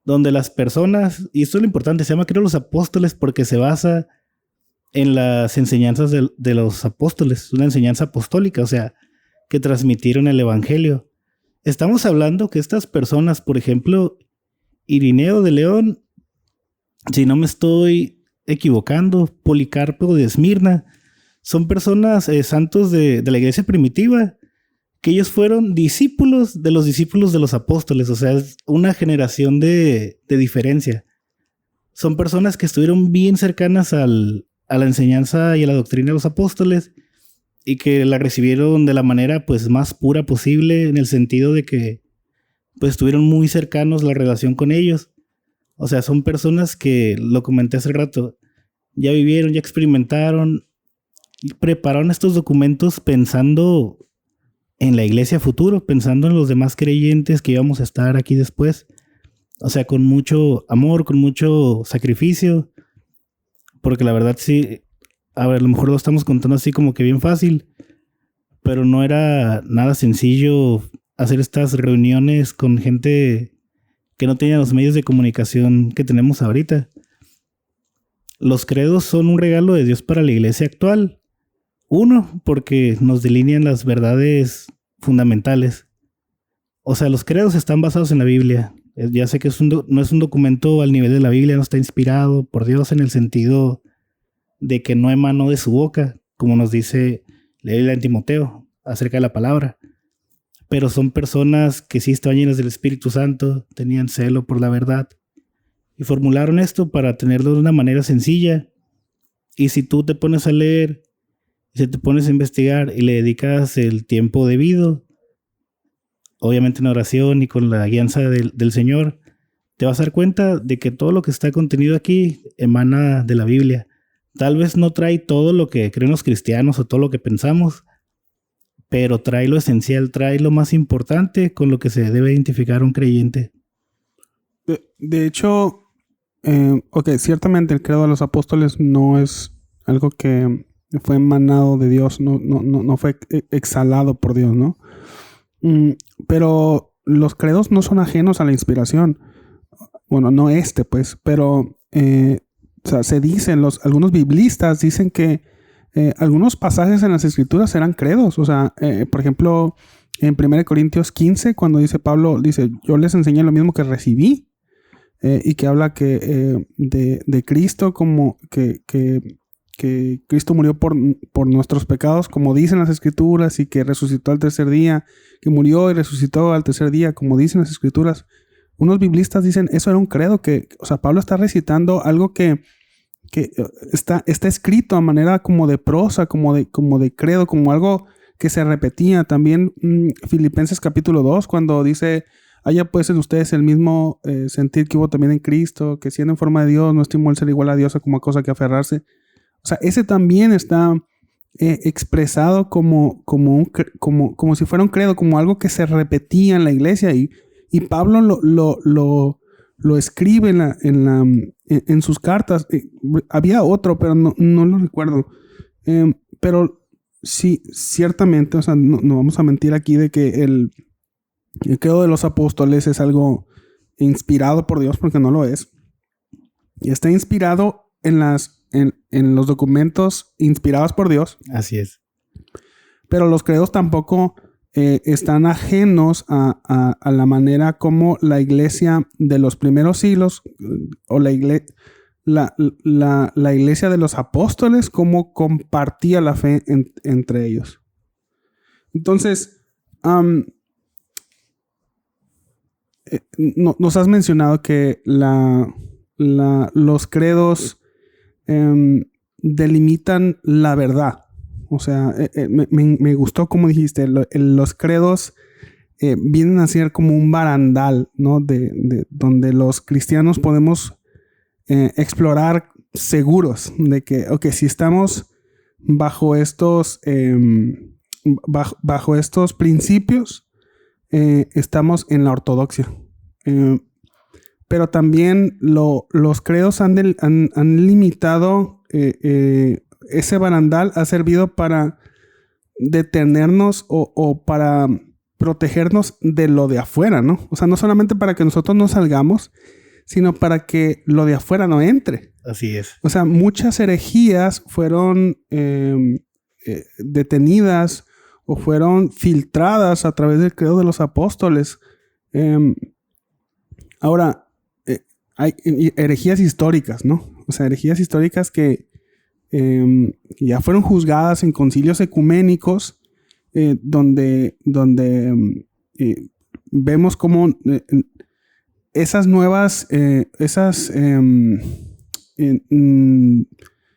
donde las personas, y esto es lo importante, se llama creo los apóstoles porque se basa en las enseñanzas de los apóstoles, una enseñanza apostólica, o sea, que transmitieron el evangelio. Estamos hablando que estas personas, por ejemplo, Irineo de León, si no me estoy equivocando, Policarpo de Esmirna, son personas santos de la iglesia primitiva, que ellos fueron discípulos de los apóstoles, o sea, es una generación de diferencia. Son personas que estuvieron bien cercanas a la enseñanza y a la doctrina de los apóstoles y que la recibieron de la manera pues más pura posible, en el sentido de que pues estuvieron muy cercanos la relación con ellos. O sea, son personas que, lo comenté hace rato, ya vivieron, ya experimentaron, prepararon estos documentos pensando en la iglesia futuro, pensando en los demás creyentes que íbamos a estar aquí después. O sea, con mucho amor, con mucho sacrificio. Porque la verdad sí, a ver, a lo mejor lo estamos contando así como que bien fácil, pero no era nada sencillo hacer estas reuniones con gente que no tenía los medios de comunicación que tenemos ahorita. Los credos son un regalo de Dios para la iglesia actual. Uno, porque nos delinean las verdades fundamentales. O sea, los credos están basados en la Biblia. Ya sé que no es un documento al nivel de la Biblia, no está inspirado por Dios en el sentido de que no emanó de su boca, como nos dice la Biblia en Timoteo acerca de la palabra. Pero son personas que sí estaban llenas del Espíritu Santo, tenían celo por la verdad y formularon esto para tenerlo de una manera sencilla. Y si tú te pones a leer, si te pones a investigar y le dedicas el tiempo debido, obviamente en oración y con la guianza del Señor, te vas a dar cuenta de que todo lo que está contenido aquí emana de la Biblia. Tal vez no trae todo lo que creen los cristianos o todo lo que pensamos, pero trae lo esencial, trae lo más importante con lo que se debe identificar un creyente. De hecho, ciertamente el credo de los apóstoles no es algo que fue emanado de Dios, no fue exhalado por Dios, ¿no? Pero los credos no son ajenos a la inspiración. Bueno, no pues, pero se dicen, algunos biblistas dicen que algunos pasajes en las escrituras eran credos. O sea, por ejemplo, en 1 Corintios 15, cuando dice Pablo, dice, yo les enseñé lo mismo que recibí, y que habla que de Cristo como que Cristo murió por nuestros pecados, como dicen las escrituras, y que resucitó al tercer día, que murió y resucitó al tercer día, como dicen las escrituras. Unos biblistas dicen, eso era un credo, o sea, Pablo está recitando algo que está escrito a manera como de prosa, como de credo, como algo que se repetía. También Filipenses capítulo 2, cuando dice, haya pues en ustedes el mismo sentir que hubo también en Cristo, que siendo en forma de Dios, no estimó el ser igual a Dios como cosa que aferrarse. O sea, ese también está expresado como si fuera un credo, como algo que se repetía en la iglesia, y Pablo lo escribe en sus cartas. Había otro, pero no lo recuerdo. Pero sí, ciertamente, o sea, no vamos a mentir aquí de que el credo de los apóstoles es algo inspirado por Dios, porque no lo es. Y está inspirado en los documentos inspirados por Dios. Así es. Pero los credos tampoco están ajenos a la manera como la iglesia de los primeros siglos, o la iglesia de los apóstoles, cómo compartía la fe entre ellos. Entonces, nos has mencionado que los credos delimitan la verdad. O sea, me gustó como dijiste, los credos vienen a ser como un barandal, ¿no? De donde los cristianos podemos explorar seguros de que, si estamos bajo estos principios, estamos en la ortodoxia. Pero también los credos han limitado ese barandal, ha servido para detenernos o para protegernos de lo de afuera, ¿no? O sea, no solamente para que nosotros no salgamos, sino para que lo de afuera no entre. Así es. O sea, muchas herejías fueron detenidas o fueron filtradas a través del credo de los apóstoles. Ahora, hay herejías históricas, ¿no? O sea, herejías históricas que ya fueron juzgadas en concilios ecuménicos, donde vemos cómo esas nuevas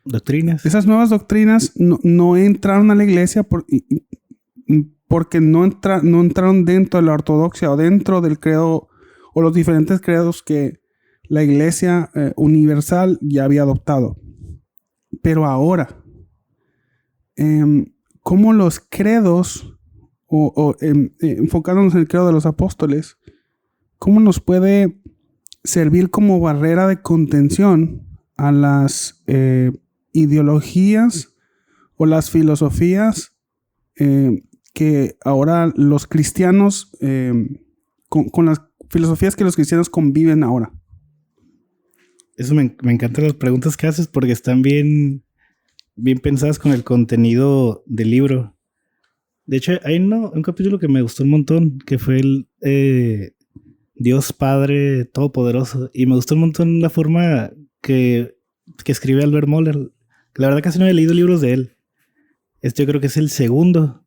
doctrinas. Esas nuevas doctrinas no entraron a la iglesia porque no entraron dentro de la ortodoxia o dentro del credo o los diferentes credos que la iglesia universal ya había adoptado. Pero ahora, ¿cómo los credos, enfocándonos en el credo de los apóstoles, cómo nos puede servir como barrera de contención a las ideologías o las filosofías que ahora los cristianos, con las filosofías que los cristianos conviven ahora? Eso me encantan las preguntas que haces porque están bien pensadas con el contenido del libro. De hecho, hay un capítulo que me gustó un montón, que fue el Dios Padre Todopoderoso. Y me gustó un montón la forma que escribe Albert Mohler. La verdad casi no he leído libros de él. Yo creo que es el segundo.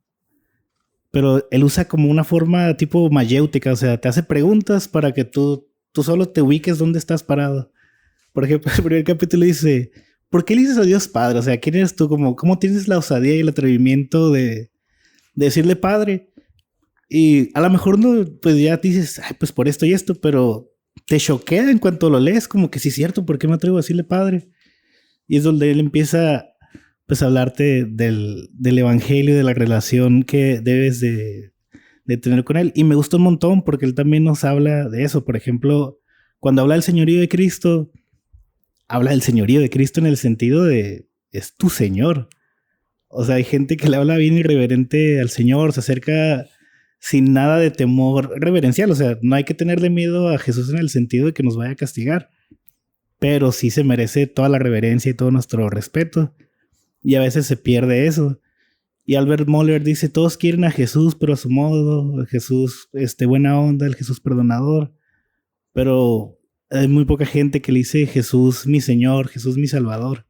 Pero él usa como una forma tipo mayéutica. O sea, te hace preguntas para que tú solo te ubiques dónde estás parado. Por ejemplo, el primer capítulo dice... ¿Por qué le dices a Dios Padre? O sea, ¿quién eres tú? ¿Cómo tienes la osadía y el atrevimiento de decirle Padre? Y a lo mejor no, pues ya dices, ay, pues por esto y esto, pero te choquea en cuanto lo lees, como que sí es cierto, ¿por qué me atrevo a decirle Padre? Y es donde él empieza, pues, a hablarte del evangelio, de la relación que debes de tener con él. Y me gustó un montón porque él también nos habla de eso. Por ejemplo, cuando habla del señorío de Cristo, habla del señorío de Cristo en el sentido de, es tu Señor. O sea, hay gente que le habla bien irreverente al Señor, se acerca sin nada de temor reverencial. O sea, no hay que tenerle miedo a Jesús en el sentido de que nos vaya a castigar. Pero sí se merece toda la reverencia y todo nuestro respeto. Y a veces se pierde eso. Y Albert Mohler dice, todos quieren a Jesús, pero a su modo. Jesús, buena onda, el Jesús perdonador. Pero hay muy poca gente que le dice Jesús mi Señor, Jesús mi Salvador.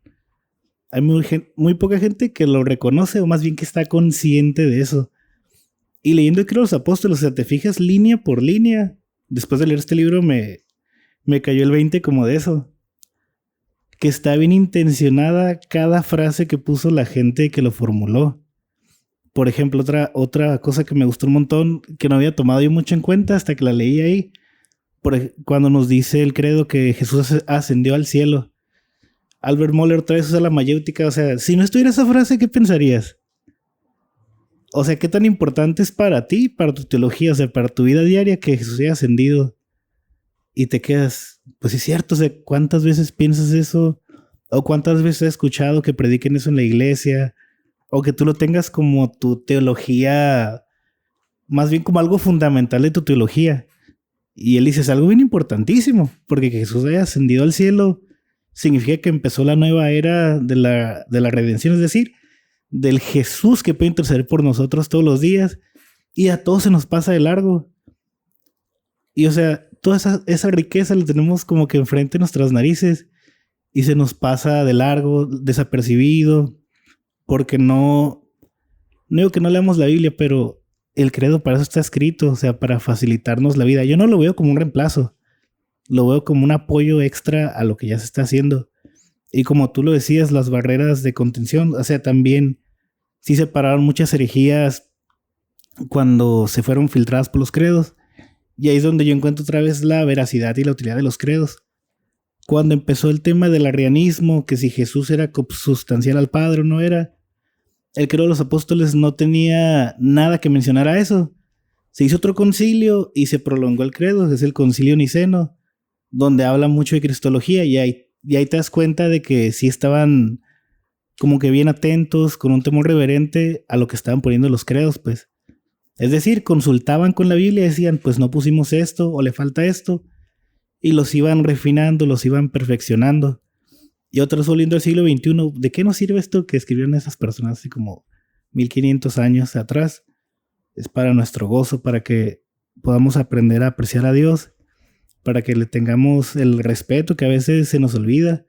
Hay muy poca gente que lo reconoce, o más bien que está consciente de eso. Y leyendo el Credo de los Apóstoles, o sea, te fijas línea por línea. Después de leer este libro me cayó el 20 como de eso. Que está bien intencionada cada frase que puso la gente que lo formuló. Por ejemplo, otra cosa que me gustó un montón, que no había tomado yo mucho en cuenta hasta que la leí ahí. Cuando nos dice el credo que Jesús ascendió al cielo. Albert Mohler otra vez usa la mayéutica. O sea, si no estuviera esa frase, ¿qué pensarías? O sea, ¿qué tan importante es para ti, para tu teología, o sea, para tu vida diaria que Jesús haya ascendido? Y te quedas, pues es cierto, o sea, ¿cuántas veces piensas eso? ¿O cuántas veces has escuchado que prediquen eso en la iglesia? O que tú lo tengas como tu teología, más bien como algo fundamental de tu teología. Y él dice, es algo bien importantísimo, porque que Jesús haya ascendido al cielo significa que empezó la nueva era de la redención, es decir, del Jesús que puede interceder por nosotros todos los días, y a todos se nos pasa de largo. Y o sea, toda esa riqueza la tenemos como que enfrente de nuestras narices, y se nos pasa de largo, desapercibido, porque no digo que no leamos la Biblia, pero el credo para eso está escrito, o sea, para facilitarnos la vida. Yo no lo veo como un reemplazo, lo veo como un apoyo extra a lo que ya se está haciendo. Y como tú lo decías, las barreras de contención, o sea, también sí separaron muchas herejías cuando se fueron filtradas por los credos. Y ahí es donde yo encuentro otra vez la veracidad y la utilidad de los credos. Cuando empezó el tema del arrianismo, que si Jesús era consubstancial al Padre o no era, el credo de los apóstoles no tenía nada que mencionar a eso. Se hizo otro concilio y se prolongó el credo, que es el concilio niceno, donde habla mucho de cristología, y ahí te das cuenta de que sí estaban como que bien atentos, con un temor reverente a lo que estaban poniendo los credos, pues. Es decir, consultaban con la Biblia y decían, pues no pusimos esto o le falta esto, y los iban refinando, los iban perfeccionando. Y otros volviendo al siglo XXI, ¿de qué nos sirve esto que escribieron esas personas hace como 1500 años atrás? Es para nuestro gozo, para que podamos aprender a apreciar a Dios, para que le tengamos el respeto que a veces se nos olvida,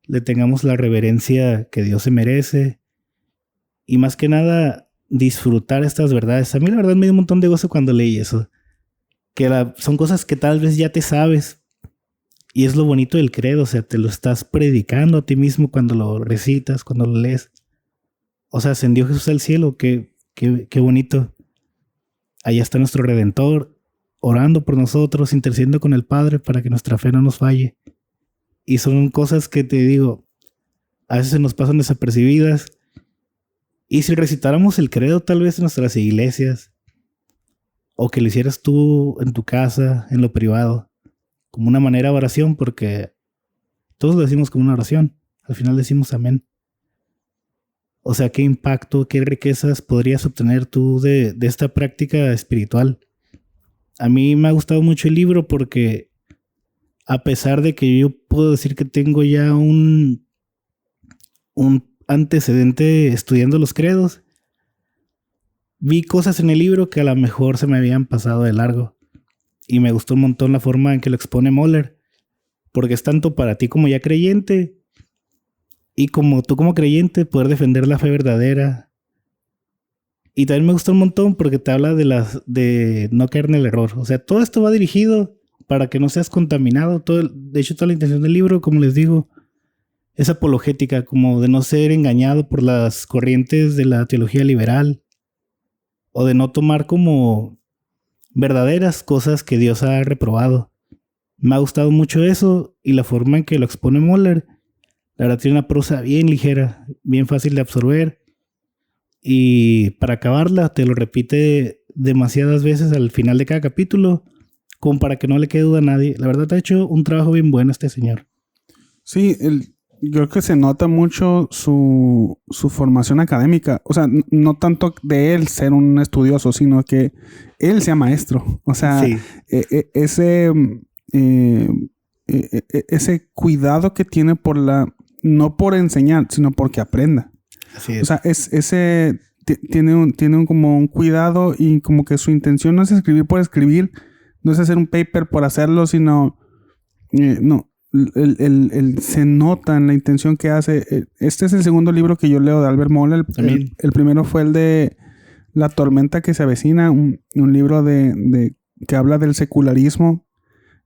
le tengamos la reverencia que Dios se merece, y más que nada disfrutar estas verdades. A mí la verdad me dio un montón de gozo cuando leí eso, que son cosas que tal vez ya te sabes, y es lo bonito del credo, o sea, te lo estás predicando a ti mismo cuando lo recitas, cuando lo lees. O sea, ascendió Jesús al cielo, qué bonito. Allá está nuestro Redentor, orando por nosotros, intercediendo con el Padre para que nuestra fe no nos falle. Y son cosas que te digo, a veces se nos pasan desapercibidas. Y si recitáramos el credo tal vez en nuestras iglesias, o que lo hicieras tú en tu casa, en lo privado, como una manera de oración, porque todos lo decimos como una oración, al final decimos amén. O sea, ¿qué impacto, qué riquezas podrías obtener tú de esta práctica espiritual? A mí me ha gustado mucho el libro porque, a pesar de que yo puedo decir que tengo ya un antecedente estudiando los credos, vi cosas en el libro que a lo mejor se me habían pasado de largo. Y me gustó un montón la forma en que lo expone Mohler, porque es tanto para ti como ya creyente, Y como tú como creyente, poder defender la fe verdadera. Y también me gustó un montón porque te habla de no caer en el error. O sea, todo esto va dirigido para que no seas contaminado. De hecho, toda la intención del libro, como les digo, es apologética, como de no ser engañado por las corrientes de la teología liberal o de no tomar como verdaderas cosas que Dios ha reprobado. Me ha gustado mucho eso y la forma en que lo expone Moller. La verdad tiene una prosa bien ligera, bien fácil de absorber. Y para acabarla te lo repite demasiadas veces al final de cada capítulo, como para que no le quede duda a nadie. La verdad ha hecho un trabajo bien bueno este señor. Sí, yo creo que se nota mucho su formación académica. O sea, no tanto de él ser un estudioso, sino que él sea maestro. O sea, Sí. Ese cuidado que tiene no por enseñar, sino porque aprenda. Así es. O sea, tiene como un cuidado y como que su intención no es escribir por escribir, no es hacer un paper por hacerlo, sino no. Él se nota en la intención que hace. Este es el segundo libro que yo leo de Albert Moller. El primero fue el de La tormenta que se avecina, un libro que habla del secularismo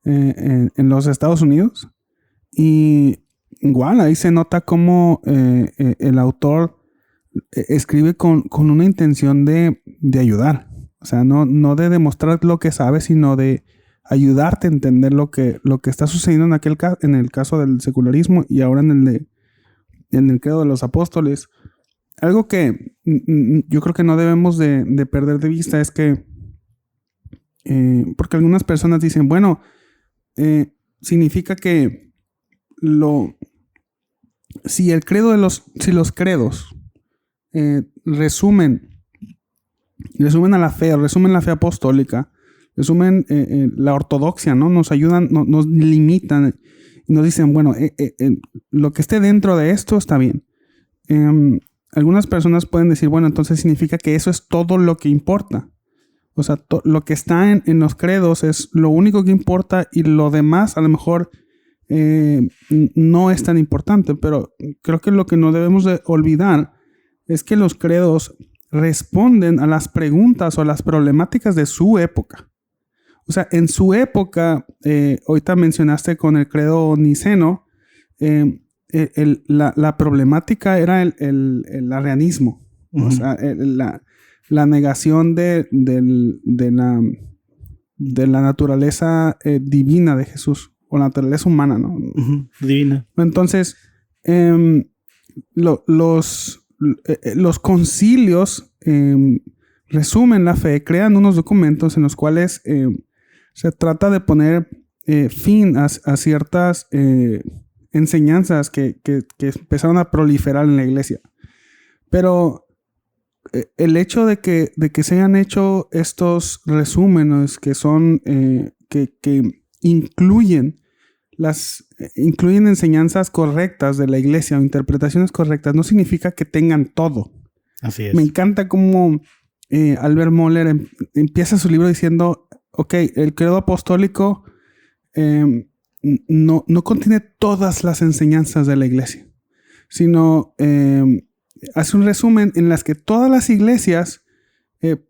en los Estados Unidos. Y igual ahí se nota cómo el autor escribe con una intención de ayudar. O sea, no de demostrar lo que sabe, sino de ayudarte a entender lo que está sucediendo en el caso del secularismo y ahora en el credo de los apóstoles. Algo que yo creo que no debemos de perder de vista es que porque algunas personas dicen, bueno, significa que si los credos resumen a la fe, resumen la fe apostólica, resumen la ortodoxia, ¿no? Nos ayudan, nos limitan y nos dicen, bueno, lo que esté dentro de esto está bien. Algunas personas pueden decir, bueno, entonces significa que eso es todo lo que importa. O sea, lo que está en los credos es lo único que importa y lo demás a lo mejor no es tan importante. Pero creo que lo que no debemos de olvidar es que los credos responden a las preguntas o a las problemáticas de su época. O sea, en su época, ahorita mencionaste con el credo niceno, la problemática era el arrianismo. Uh-huh. O sea, la negación de la naturaleza divina de Jesús, o la naturaleza humana, ¿no? Uh-huh. Divina. Entonces, los concilios resumen la fe, crean unos documentos en los cuales se trata de poner fin a ciertas enseñanzas que empezaron a proliferar en la iglesia. Pero el hecho de que se hayan hecho estos resúmenes que son que incluyen enseñanzas correctas de la iglesia o interpretaciones correctas, no significa que tengan todo. Así es. Me encanta cómo Albert Moller empieza su libro diciendo, ok, el credo apostólico no contiene todas las enseñanzas de la iglesia, sino hace un resumen en las que todas las iglesias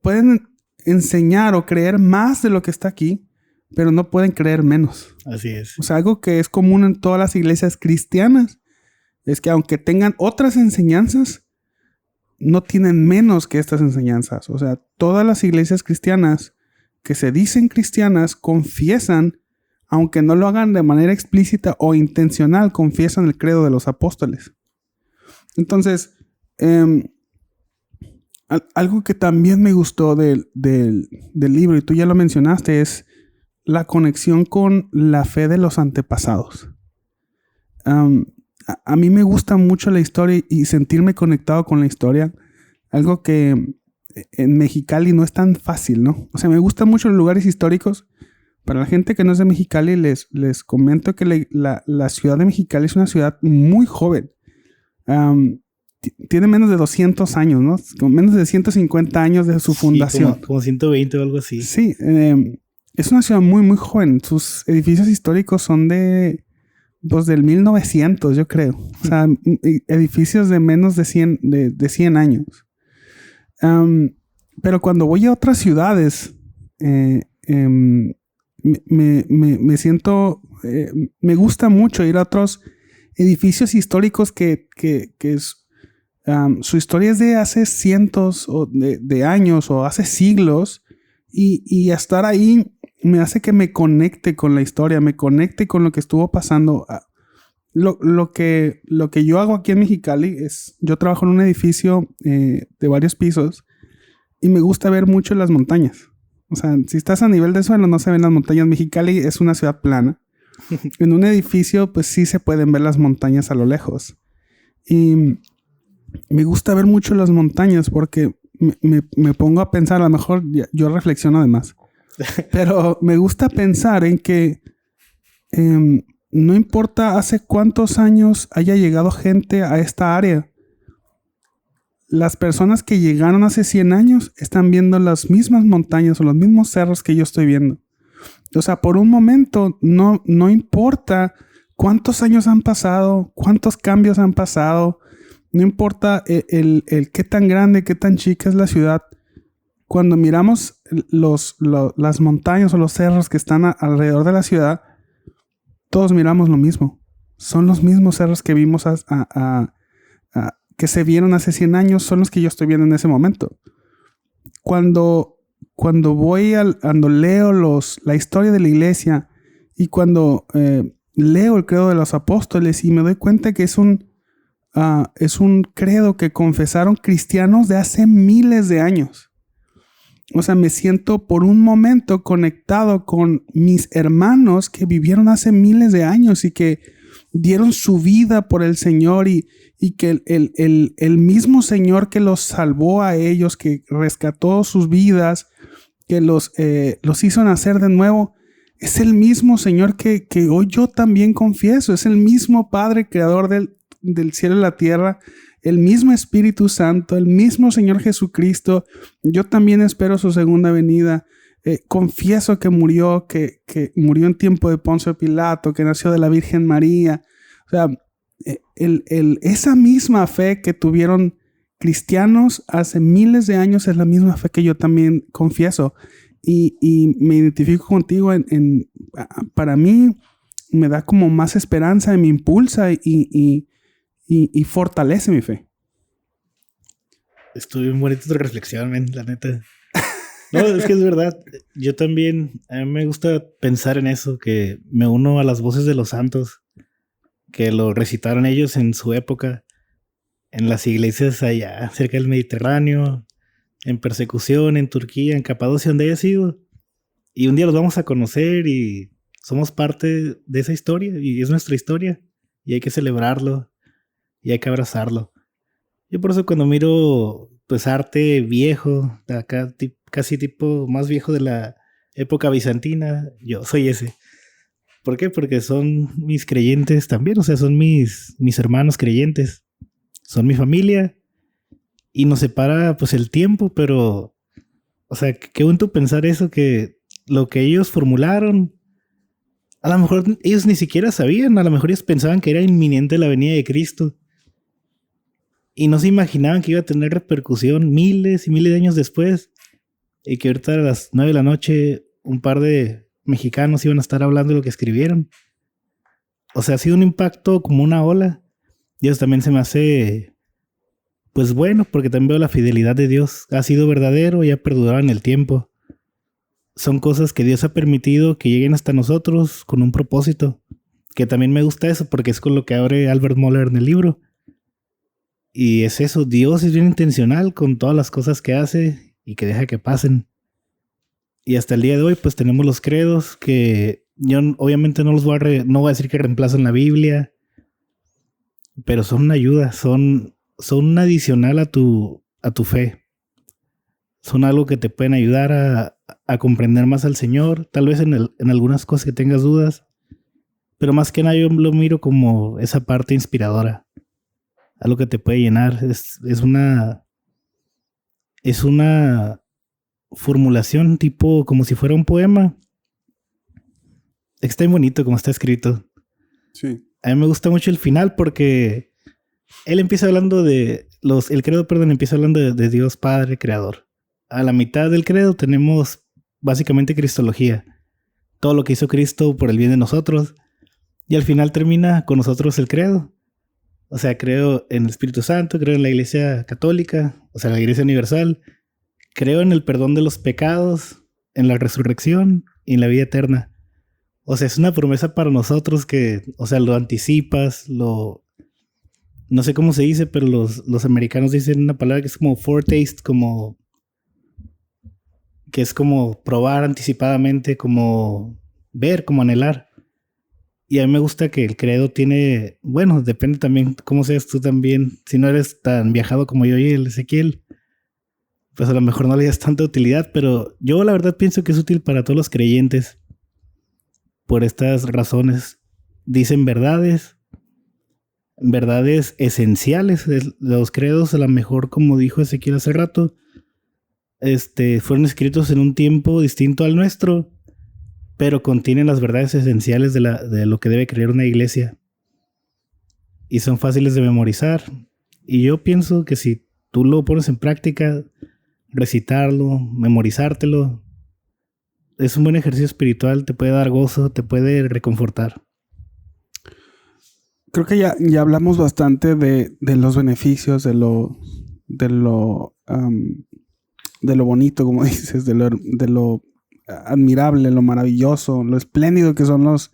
pueden enseñar o creer más de lo que está aquí, pero no pueden creer menos. Así es. O sea, algo que es común en todas las iglesias cristianas es que aunque tengan otras enseñanzas, no tienen menos que estas enseñanzas. O sea, todas las iglesias cristianas que se dicen cristianas confiesan, aunque no lo hagan de manera explícita o intencional, confiesan el credo de los apóstoles. Entonces, algo que también me gustó del libro, y tú ya lo mencionaste, es la conexión con la fe de los antepasados. A mí me gusta mucho la historia y sentirme conectado con la historia. Algo que en Mexicali no es tan fácil, ¿no? O sea, me gustan mucho los lugares históricos. Para la gente que no es de Mexicali, les comento que la ciudad de Mexicali es una ciudad muy joven. Tiene menos de 200 años, ¿no? Con menos de 150 años de su fundación. Como 120 o algo así. Sí, es una ciudad muy, muy joven. Sus edificios históricos son de pues del 1900, yo creo. O sea, edificios de menos de 100 años. Pero cuando voy a otras ciudades, me siento... me gusta mucho ir a otros edificios históricos que su historia es de hace cientos de años o hace siglos. Y estar ahí me hace que me conecte con la historia, me conecte con lo que estuvo pasando. Lo que yo hago aquí en Mexicali es, yo trabajo en un edificio de varios pisos y me gusta ver mucho las montañas. O sea, si estás a nivel de suelo no se ven las montañas. Mexicali es una ciudad plana. En un edificio pues sí se pueden ver las montañas a lo lejos. Y me gusta ver mucho las montañas porque me pongo a pensar, a lo mejor yo reflexiono además, pero me gusta pensar en que no importa hace cuántos años haya llegado gente a esta área, las personas que llegaron hace 100 años están viendo las mismas montañas o los mismos cerros que yo estoy viendo. O sea, por un momento no importa cuántos años han pasado, cuántos cambios han pasado. No importa el qué tan grande, qué tan chica es la ciudad. Cuando miramos las montañas o los cerros que están alrededor de la ciudad, todos miramos lo mismo. Son los mismos cerros que vimos que se vieron hace 100 años, son los que yo estoy viendo en ese momento. Cuando leo la historia de la iglesia y cuando leo el credo de los apóstoles y me doy cuenta que es un credo que confesaron cristianos de hace miles de años. O sea, me siento por un momento conectado con mis hermanos que vivieron hace miles de años y que dieron su vida por el Señor y que el mismo Señor que los salvó a ellos, que rescató sus vidas, que los hizo nacer de nuevo, es el mismo Señor que hoy yo también confieso. Es el mismo Padre creador del cielo y la tierra, el mismo Espíritu Santo, el mismo Señor Jesucristo. Yo también espero su segunda venida. Confieso que murió en tiempo de Poncio Pilato, que nació de la Virgen María. O sea, esa misma fe que tuvieron cristianos hace miles de años es la misma fe que yo también confieso. Y me identifico contigo para mí me da como más esperanza y me impulsa y fortalece mi fe. Estuvo muy bonita tu reflexión, man, la neta. No, es que es verdad. Yo también, a mí me gusta pensar en eso, que me uno a las voces de los santos, que lo recitaron ellos en su época, en las iglesias allá, cerca del Mediterráneo, en persecución, en Turquía, en Capadocia, donde haya sido. Y un día los vamos a conocer y somos parte de esa historia, y es nuestra historia, y hay que celebrarlo. Y hay que abrazarlo. Yo por eso cuando miro pues arte viejo, de acá casi tipo más viejo de la época bizantina, yo soy ese. ¿Por qué? Porque son mis creyentes también, o sea, son mis hermanos creyentes. Son mi familia y nos separa pues el tiempo, pero o sea, qué bonito pensar eso, que lo que ellos formularon, a lo mejor ellos ni siquiera sabían, a lo mejor ellos pensaban que era inminente la venida de Cristo. Y no se imaginaban que iba a tener repercusión miles y miles de años después. Y que ahorita a las 9 de la noche un par de mexicanos iban a estar hablando de lo que escribieron. O sea, ha sido un impacto como una ola. Y eso también se me hace, pues bueno, porque también veo la fidelidad de Dios. Ha sido verdadero y ha perdurado en el tiempo. Son cosas que Dios ha permitido que lleguen hasta nosotros con un propósito. Que también me gusta eso porque es con lo que abre Albert Mohler en el libro. Y es eso, Dios es bien intencional con todas las cosas que hace y que deja que pasen. Y hasta el día de hoy pues tenemos los credos que yo obviamente no voy a decir que reemplazan la Biblia, pero son una ayuda, son un adicional a tu fe. Son algo que te pueden ayudar a comprender más al Señor, tal vez en algunas cosas que tengas dudas, pero más que nada yo lo miro como esa parte inspiradora. Algo que te puede llenar. Es una formulación tipo como si fuera un poema. Está muy bonito como está escrito. Sí. A mí me gusta mucho el final porque él empieza hablando el credo, perdón, empieza hablando de Dios Padre Creador. A la mitad del credo tenemos básicamente cristología. Todo lo que hizo Cristo por el bien de nosotros. Y al final termina con nosotros el credo. O sea, creo en el Espíritu Santo, creo en la Iglesia Católica, o sea, la Iglesia Universal. Creo en el perdón de los pecados, en la resurrección y en la vida eterna. O sea, es una promesa para nosotros que, o sea, lo anticipas, no sé cómo se dice, pero los americanos dicen una palabra que es como foretaste, como que es como probar anticipadamente, como ver, como anhelar. Y a mí me gusta que el credo tiene, bueno, depende también cómo seas tú también. Si no eres tan viajado como yo y el Ezequiel, pues a lo mejor no le das tanta utilidad, pero yo la verdad pienso que es útil para todos los creyentes por estas razones. Dicen verdades esenciales. Los credos, a lo mejor, como dijo Ezequiel hace rato, fueron escritos en un tiempo distinto al nuestro, pero contienen las verdades esenciales de lo que debe creer una iglesia. Y son fáciles de memorizar. Y yo pienso que si tú lo pones en práctica, recitarlo, memorizártelo, es un buen ejercicio espiritual, te puede dar gozo, te puede reconfortar. Creo que ya hablamos bastante de los beneficios, de lo bonito, como dices, de lo admirable, lo maravilloso, lo espléndido que son los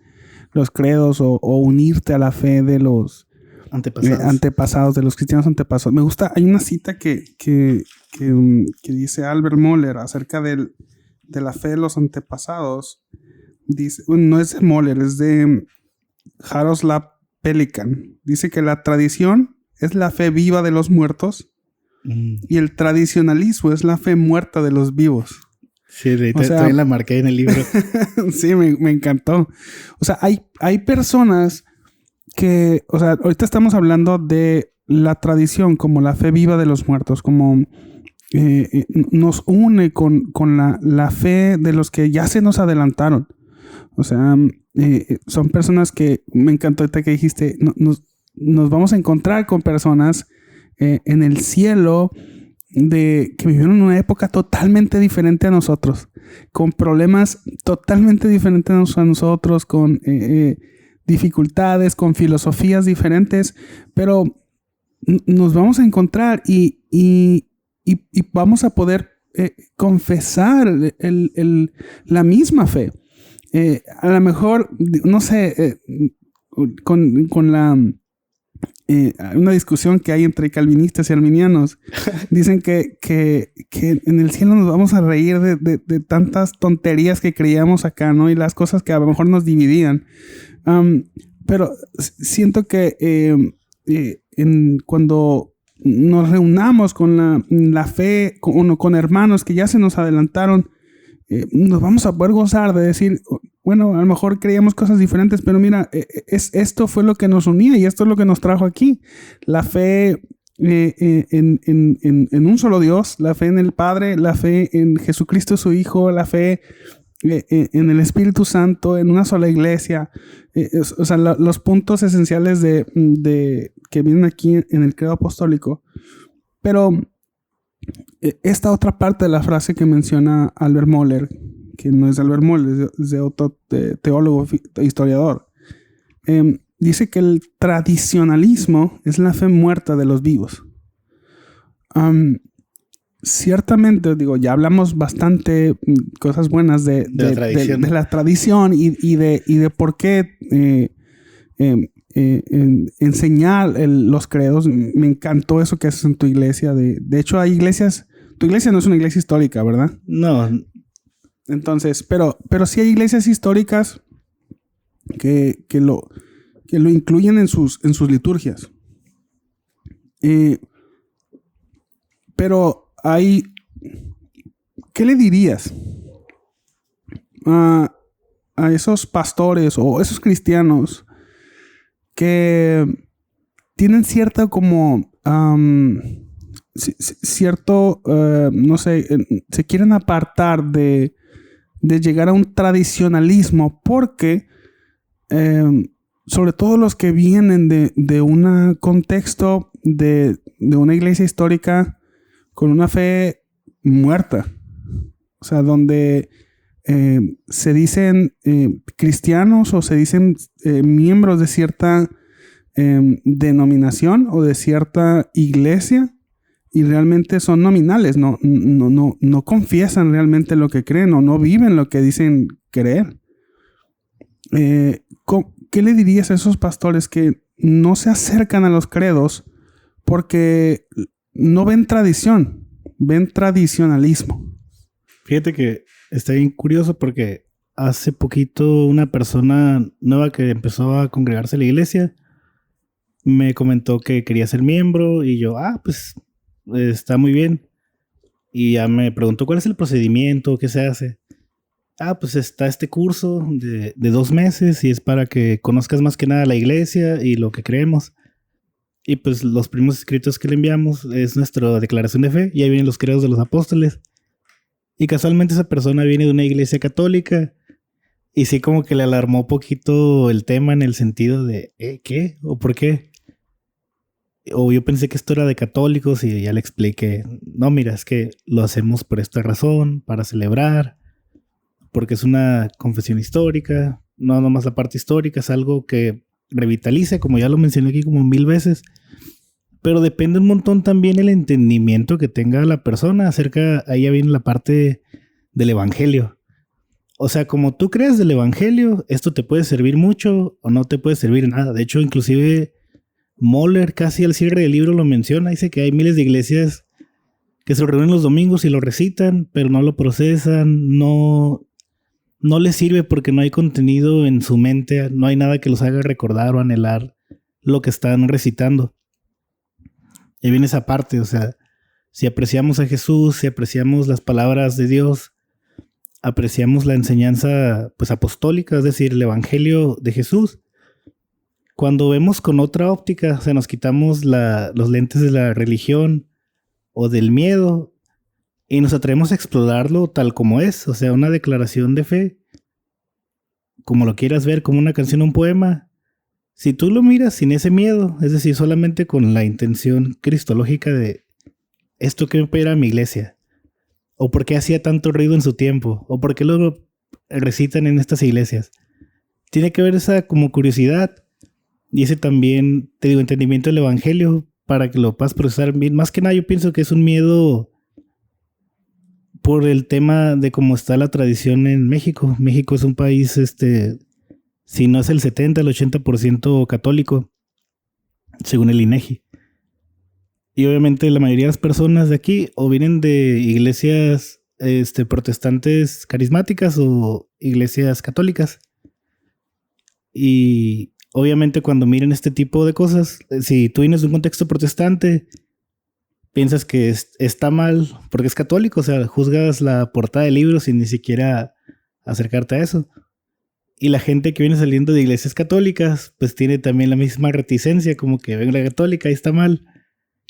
credos o unirte a la fe de los antepasados, de los cristianos antepasados. Me gusta, hay una cita que dice Albert Mohler acerca de la fe de los antepasados. Dice, no es de Mohler, es de Jaroslav Pelikan. Dice que la tradición es la fe viva de los muertos y el tradicionalismo es la fe muerta de los vivos. Sí, también la marqué en el libro. Sí, me encantó. O sea, hay personas que, o sea, ahorita estamos hablando de la tradición como la fe viva de los muertos, como nos une con la fe de los que ya se nos adelantaron. O sea, son personas que, me encantó ahorita que dijiste, nos vamos a encontrar con personas en el cielo que vivieron una época totalmente diferente a nosotros, con problemas totalmente diferentes a nosotros, con dificultades, con filosofías diferentes, pero nos vamos a encontrar y vamos a poder confesar la misma fe. A lo mejor, no sé, con la... una discusión que hay entre calvinistas y arminianos. Dicen que en el cielo nos vamos a reír de tantas tonterías que creíamos acá, ¿no? Y las cosas que a lo mejor nos dividían. Pero siento que cuando nos reunamos con la fe, con hermanos que ya se nos adelantaron, nos vamos a poder gozar de decir, bueno, a lo mejor creíamos cosas diferentes, pero mira, esto fue lo que nos unía y esto es lo que nos trajo aquí. La fe en un solo Dios, la fe en el Padre, la fe en Jesucristo su Hijo, la fe en el Espíritu Santo, en una sola iglesia. O sea, los puntos esenciales que vienen aquí en el credo apostólico. Pero esta otra parte de la frase que menciona Albert Mohler, que no es de Albert Mohler, es de otro teólogo, historiador, dice que el tradicionalismo es la fe muerta de los vivos. Ciertamente, digo, ya hablamos bastante cosas buenas de la tradición y de por qué enseñar los credos. Me encantó eso que haces en tu iglesia. De hecho, hay iglesias... Tu iglesia no es una iglesia histórica, ¿verdad? No. Entonces, pero sí hay iglesias históricas que lo incluyen en sus liturgias. Pero ¿qué le dirías a esos pastores o esos cristianos que tienen cierta como no sé, se quieren apartar de llegar a un tradicionalismo porque sobre todo los que vienen de un contexto de una iglesia histórica con una fe muerta. O sea, donde se dicen cristianos o se dicen miembros de cierta denominación o de cierta iglesia y realmente son nominales, no confiesan realmente lo que creen o no viven lo que dicen creer. ¿Qué le dirías a esos pastores que no se acercan a los credos porque no ven tradición, ven tradicionalismo? Fíjate que está bien curioso porque hace poquito una persona nueva que empezó a congregarse en la iglesia me comentó que quería ser miembro y yo, pues está muy bien. Y ya me preguntó cuál es el procedimiento, qué se hace. Pues está este curso de 2 meses y es para que conozcas más que nada la iglesia y lo que creemos. Y pues los primeros escritos que le enviamos es nuestra declaración de fe y ahí vienen los credos de los apóstoles. Y casualmente esa persona viene de una iglesia católica y sí como que le alarmó un poquito el tema en el sentido de ¿qué? ¿O por qué? O yo pensé que esto era de católicos y ya le expliqué, no, mira, es que lo hacemos por esta razón, para celebrar, porque es una confesión histórica, no nomás la parte histórica, es algo que revitaliza, como ya lo mencioné aquí como 1000 veces, pero depende un montón también el entendimiento que tenga la persona acerca, ahí ya viene la parte del evangelio. O sea, como tú crees del evangelio, esto te puede servir mucho o no te puede servir nada. De hecho, inclusive Moller casi al cierre del libro lo menciona, dice que hay miles de iglesias que se reúnen los domingos y lo recitan, pero no lo procesan, no les sirve porque no hay contenido en su mente, no hay nada que los haga recordar o anhelar lo que están recitando. Y viene esa parte, o sea, si apreciamos a Jesús, si apreciamos las palabras de Dios, apreciamos la enseñanza pues apostólica, es decir, el evangelio de Jesús. Cuando vemos con otra óptica, o sea, nos quitamos los lentes de la religión o del miedo y nos atrevemos a explorarlo tal como es, o sea, una declaración de fe, como lo quieras ver, como una canción o un poema. Si tú lo miras sin ese miedo, es decir, solamente con la intención cristológica de esto que me puede ir a mi iglesia, o por qué hacía tanto ruido en su tiempo, o por qué luego recitan en estas iglesias, tiene que ver esa como curiosidad y ese también, te digo, entendimiento del evangelio para que lo puedas procesar bien. Más que nada yo pienso que es un miedo por el tema de cómo está la tradición en México. México es un país, si no es el 70, el 80% católico, según el INEGI. Y obviamente la mayoría de las personas de aquí o vienen de iglesias protestantes carismáticas o iglesias católicas. Y obviamente cuando miren este tipo de cosas, si tú vienes de un contexto protestante, piensas que está mal porque es católico, o sea, juzgas la portada del libro sin ni siquiera acercarte a eso. Y la gente que viene saliendo de iglesias católicas, pues tiene también la misma reticencia, como que vengo la católica y está mal.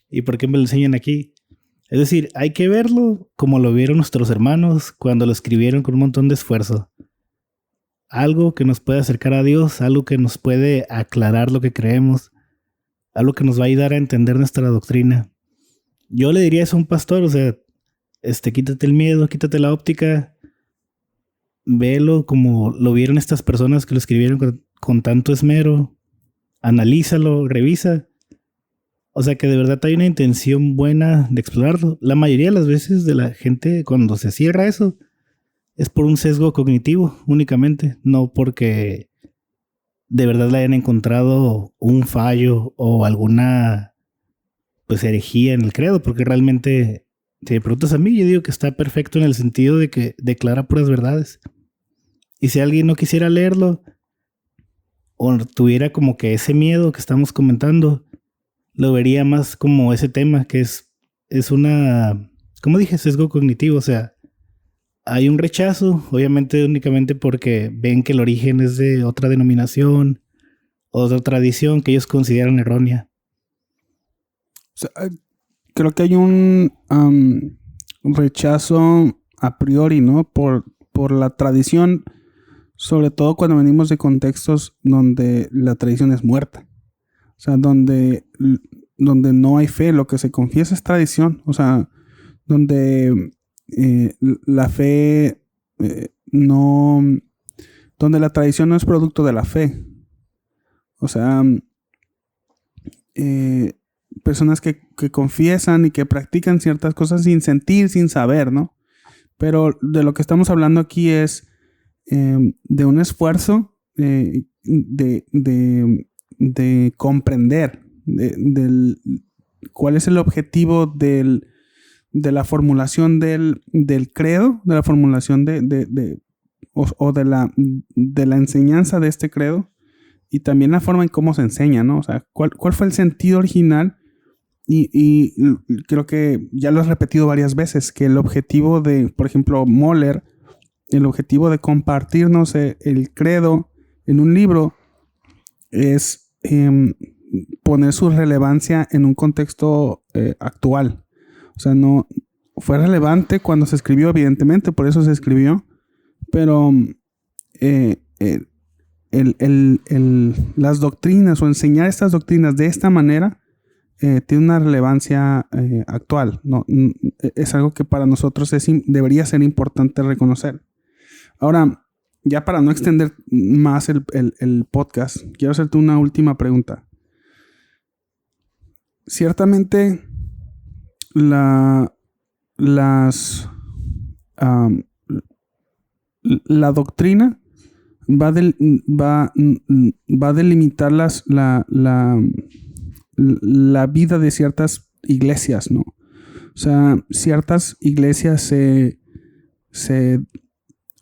¿Y por qué me lo enseñan aquí? Es decir, hay que verlo como lo vieron nuestros hermanos cuando lo escribieron con un montón de esfuerzo. Algo que nos puede acercar a Dios, algo que nos puede aclarar lo que creemos, algo que nos va a ayudar a entender nuestra doctrina. Yo le diría eso a un pastor, o sea, quítate el miedo, quítate la óptica, velo como lo vieron estas personas que lo escribieron con tanto esmero, analízalo, revisa. O sea, que de verdad hay una intención buena de explorarlo. La mayoría de las veces de la gente cuando se cierra eso es por un sesgo cognitivo únicamente, no porque de verdad le hayan encontrado un fallo o alguna pues herejía en el credo, porque realmente, si me preguntas a mí, yo digo que está perfecto en el sentido de que declara puras verdades. Y si alguien no quisiera leerlo o tuviera como que ese miedo que estamos comentando, lo vería más como ese tema que es una, como dije, sesgo cognitivo. O sea, hay un rechazo, obviamente únicamente porque ven que el origen es de otra denominación, otra tradición que ellos consideran errónea. O sea, creo que hay un rechazo a priori, ¿no? Por la tradición sobre todo cuando venimos de contextos donde la tradición es muerta. O sea, donde no hay fe, lo que se confiesa es tradición. O sea, donde la fe no... Donde la tradición no es producto de la fe. O sea, personas que confiesan y que practican ciertas cosas sin sentir, sin saber, ¿no? Pero de lo que estamos hablando aquí es de un esfuerzo de comprender cuál es el objetivo de la formulación del credo, de la formulación de la enseñanza de este credo, y también la forma en cómo se enseña, ¿no? O sea, ¿cuál fue el sentido original? Y creo que ya lo has repetido varias veces, que el objetivo de, por ejemplo, Moller, el objetivo de compartirnos el credo en un libro es poner su relevancia en un contexto actual. O sea, no fue relevante cuando se escribió, evidentemente, por eso se escribió, pero las doctrinas o enseñar estas doctrinas de esta manera tiene una relevancia actual, ¿no? Es algo que para nosotros debería ser importante reconocer. Ahora, ya para no extender más el podcast, quiero hacerte una última pregunta. Ciertamente, la doctrina va a delimitar la vida de ciertas iglesias, ¿no? O sea, ciertas iglesias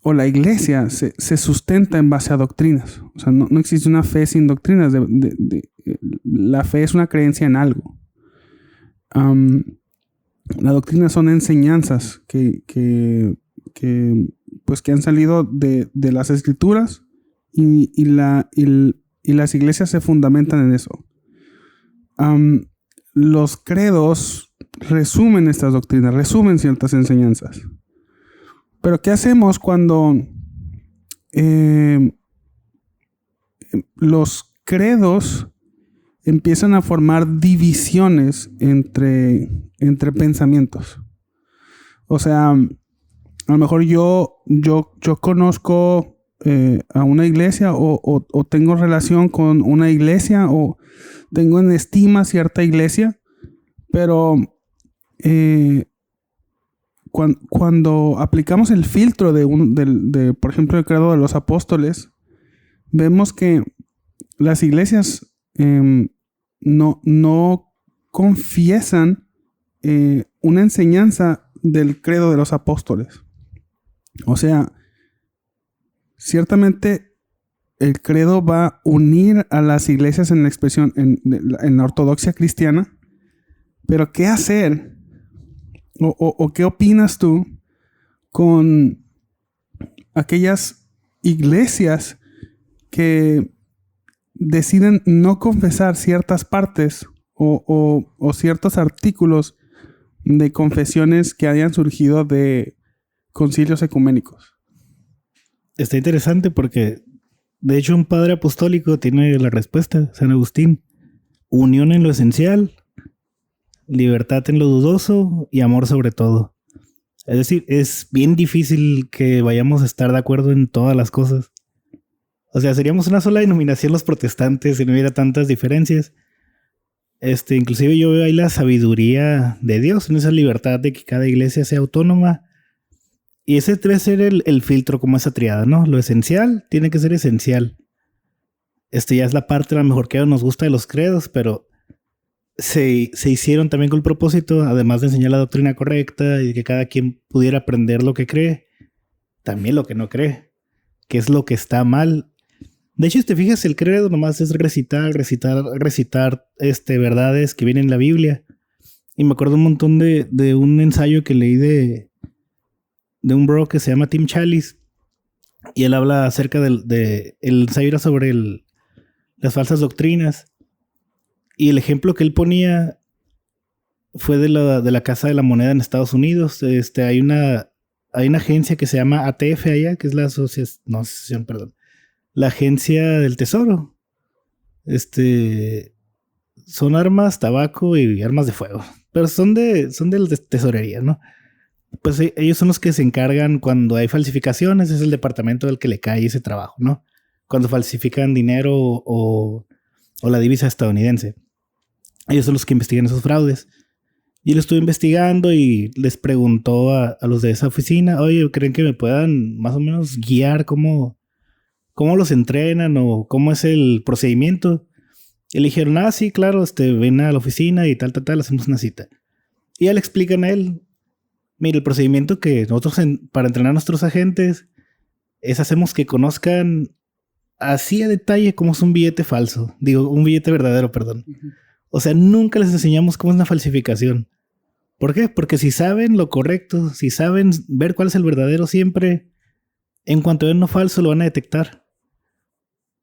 o la iglesia se sustenta en base a doctrinas. O sea, no existe una fe sin doctrinas. La fe es una creencia en algo. La doctrina son enseñanzas que han salido de las escrituras y las iglesias se fundamentan en eso. Los credos resumen estas doctrinas, resumen ciertas enseñanzas. Pero ¿qué hacemos cuando los credos empiezan a formar divisiones entre pensamientos? O sea, a lo mejor yo conozco a una iglesia o tengo relación con una iglesia o tengo en estima cierta iglesia, pero cuando aplicamos el filtro de por ejemplo, el credo de los apóstoles, vemos que las iglesias no confiesan una enseñanza del credo de los apóstoles. O sea, ciertamente el credo va a unir a las iglesias en la expresión, en la ortodoxia cristiana, pero ¿qué hacer? ¿O qué opinas tú con aquellas iglesias que deciden no confesar ciertas partes o ciertos artículos de confesiones que hayan surgido de concilios ecuménicos? Está interesante porque, de hecho, un padre apostólico tiene la respuesta, San Agustín. Unión en lo esencial, libertad en lo dudoso y amor sobre todo. Es decir, es bien difícil que vayamos a estar de acuerdo en todas las cosas. O sea, seríamos una sola denominación los protestantes si no hubiera tantas diferencias. Inclusive yo veo ahí la sabiduría de Dios en esa libertad de que cada iglesia sea autónoma. Y ese debe ser el filtro como esa triada, ¿no? Lo esencial tiene que ser esencial. Ya es la parte a lo mejor que nos gusta de los credos, pero se hicieron también con el propósito, además de enseñar la doctrina correcta y que cada quien pudiera aprender lo que cree, también lo que no cree, que es lo que está mal. De hecho, si te fijas, el credo nomás es recitar verdades que vienen en la Biblia. Y me acuerdo un montón de un ensayo que leí de un bro que se llama Tim Challies, y él habla acerca el ensayo era sobre las falsas doctrinas. Y el ejemplo que él ponía fue de la Casa de la Moneda en Estados Unidos. Hay hay una agencia que se llama ATF allá, que es la la Agencia del Tesoro. Son armas, tabaco y armas de fuego. Pero son de tesorería, ¿no? Pues ellos son los que se encargan cuando hay falsificaciones. Es el departamento del que le cae ese trabajo, ¿no? Cuando falsifican dinero o la divisa estadounidense. Ellos son los que investigan esos fraudes. Y él estuvo investigando y les preguntó a los de esa oficina, oye, ¿creen que me puedan más o menos guiar cómo los entrenan o cómo es el procedimiento? Y le dijeron, sí, claro, ven a la oficina y tal, hacemos una cita. Y ya le explican a él, mire, el procedimiento que nosotros para entrenar a nuestros agentes es hacemos que conozcan así a detalle cómo es un billete falso. Digo, un billete verdadero, perdón. Uh-huh. O sea, nunca les enseñamos cómo es una falsificación. ¿Por qué? Porque si saben lo correcto, si saben ver cuál es el verdadero siempre, en cuanto ven uno falso lo van a detectar.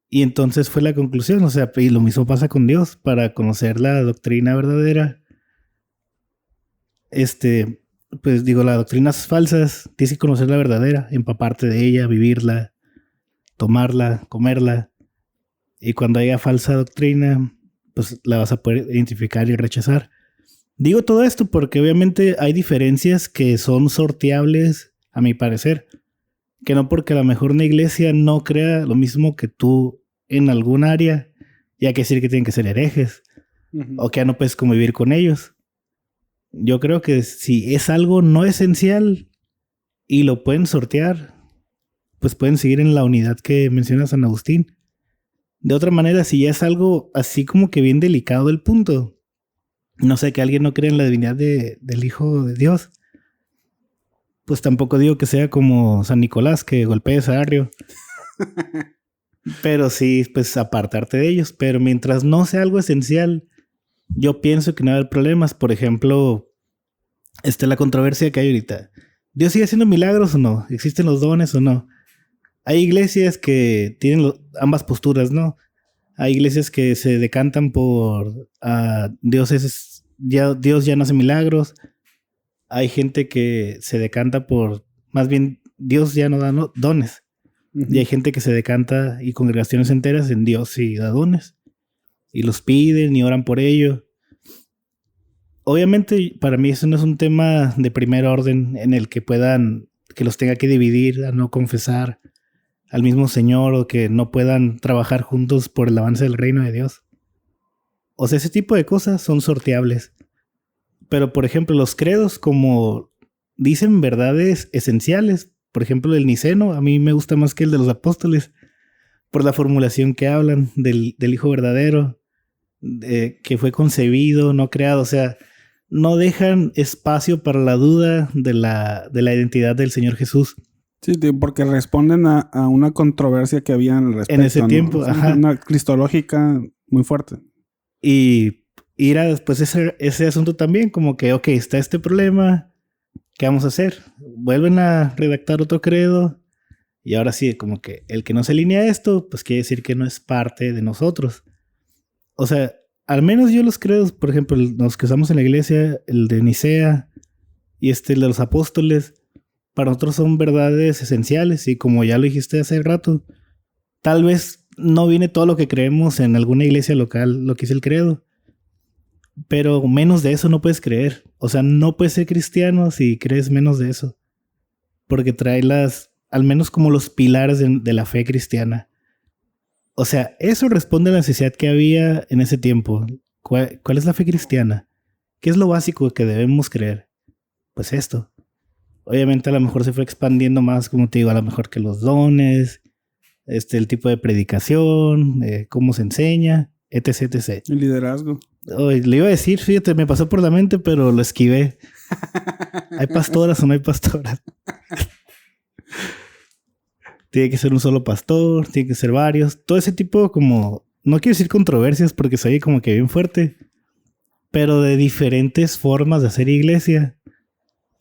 Y entonces fue la conclusión, o sea, y lo mismo pasa con Dios. Para conocer la doctrina verdadera, pues digo, las doctrinas falsas, tienes que conocer la verdadera, empaparte de ella, vivirla, tomarla, comerla. Y cuando haya falsa doctrina, pues la vas a poder identificar y rechazar. Digo todo esto porque obviamente hay diferencias que son sorteables, a mi parecer. Que no porque a lo mejor una iglesia no crea lo mismo que tú en algún área, ya que decir que tienen que ser herejes. Uh-huh. O que ya no puedes convivir con ellos. Yo creo que si es algo no esencial y lo pueden sortear, pues pueden seguir en la unidad que menciona San Agustín. De otra manera, si ya es algo así como que bien delicado el punto, no sé, que alguien no cree en la divinidad del Hijo de Dios, pues tampoco digo que sea como San Nicolás que golpee a Arrio. Pero sí, pues apartarte de ellos. Pero mientras no sea algo esencial, yo pienso que no va a haber problemas. Por ejemplo, la controversia que hay ahorita. ¿Dios sigue haciendo milagros o no? ¿Existen los dones o no? Hay iglesias que tienen ambas posturas, ¿no? Hay iglesias que se decantan por Dios ya no hace milagros. Hay gente que se decanta por, más bien, Dios ya no da dones. Uh-huh. Y hay gente que se decanta y congregaciones enteras en Dios sí da dones. Y los piden y oran por ello. Obviamente, para mí eso no es un tema de primer orden en el que los tenga que dividir, a no confesar al mismo Señor o que no puedan trabajar juntos por el avance del reino de Dios. O sea, ese tipo de cosas son sorteables. Pero, por ejemplo, los credos, como dicen verdades esenciales, por ejemplo, el niceno, a mí me gusta más que el de los apóstoles, por la formulación que hablan del Hijo verdadero, que fue concebido, no creado. O sea, no dejan espacio para la duda de la identidad del Señor Jesús. Sí, porque responden a una controversia que había en en ese tiempo, ¿no? Ajá. Una cristológica muy fuerte. Y ir a después ese asunto también, como que, ok, está este problema, ¿qué vamos a hacer? Vuelven a redactar otro credo y ahora sí, como que el que no se alinea a esto, pues quiere decir que no es parte de nosotros. O sea, al menos yo los credos, por ejemplo, los que usamos en la iglesia, el de Nicea y el de los apóstoles, para nosotros son verdades esenciales y como ya lo dijiste hace rato, tal vez no viene todo lo que creemos en alguna iglesia local, lo que es el credo, pero menos de eso no puedes creer. O sea, no puedes ser cristiano si crees menos de eso, porque trae al menos como los pilares de la fe cristiana. O sea, eso responde a la necesidad que había en ese tiempo. ¿Cuál es la fe cristiana? ¿Qué es lo básico que debemos creer? Pues esto. Obviamente a lo mejor se fue expandiendo más, como te digo, a lo mejor que los dones, el tipo de predicación, cómo se enseña, etc. El liderazgo. Le iba a decir, fíjate, me pasó por la mente, pero lo esquivé. ¿Hay pastoras o no hay pastoras? Tiene que ser un solo pastor, tiene que ser varios. Todo ese tipo como, no quiero decir controversias porque se oye como que bien fuerte, pero de diferentes formas de hacer iglesia.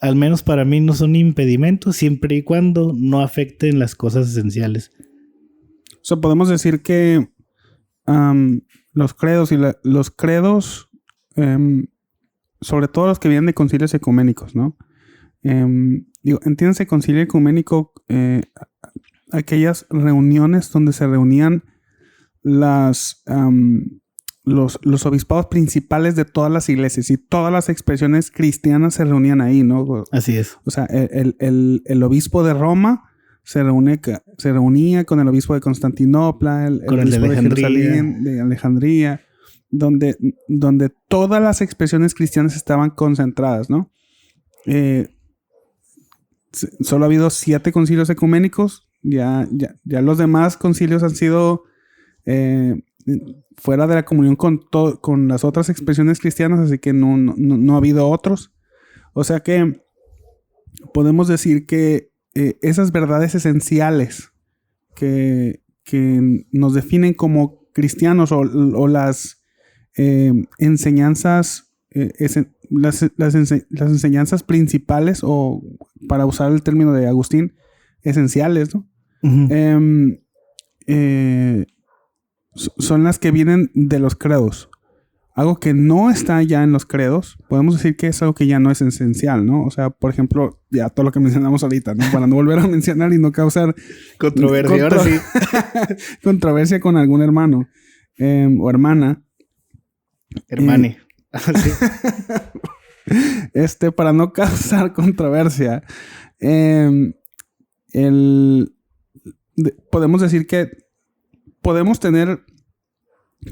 Al menos para mí no son impedimentos siempre y cuando no afecten las cosas esenciales. O sea, podemos decir que los credos sobre todo los que vienen de concilios ecuménicos, ¿no? entiéndase concilio ecuménico, aquellas reuniones donde se reunían los obispados principales de todas las iglesias y todas las expresiones cristianas se reunían ahí, ¿no? Así es. O sea, el obispo de Roma se reunía con el obispo de Constantinopla, el obispo de Jerusalén, de Alejandría, donde todas las expresiones cristianas estaban concentradas, ¿no? Solo ha habido 7 concilios ecuménicos. Ya los demás concilios han sido fuera de la comunión con las otras expresiones cristianas, así que no ha habido otros. O sea que podemos decir que esas verdades esenciales que nos definen como cristianos o las enseñanzas, las enseñanzas principales, o para usar el término de Agustín, esenciales, ¿no? Uh-huh. Son las que vienen de los credos. Algo que no está ya en los credos, podemos decir que es algo que ya no es esencial, ¿no? O sea, por ejemplo, ya todo lo que mencionamos ahorita, ¿no? Para no volver a mencionar y no causar controversia. Ahora sí. Controversia con algún hermano o hermana. Hermane. Para no causar controversia, podemos decir que podemos tener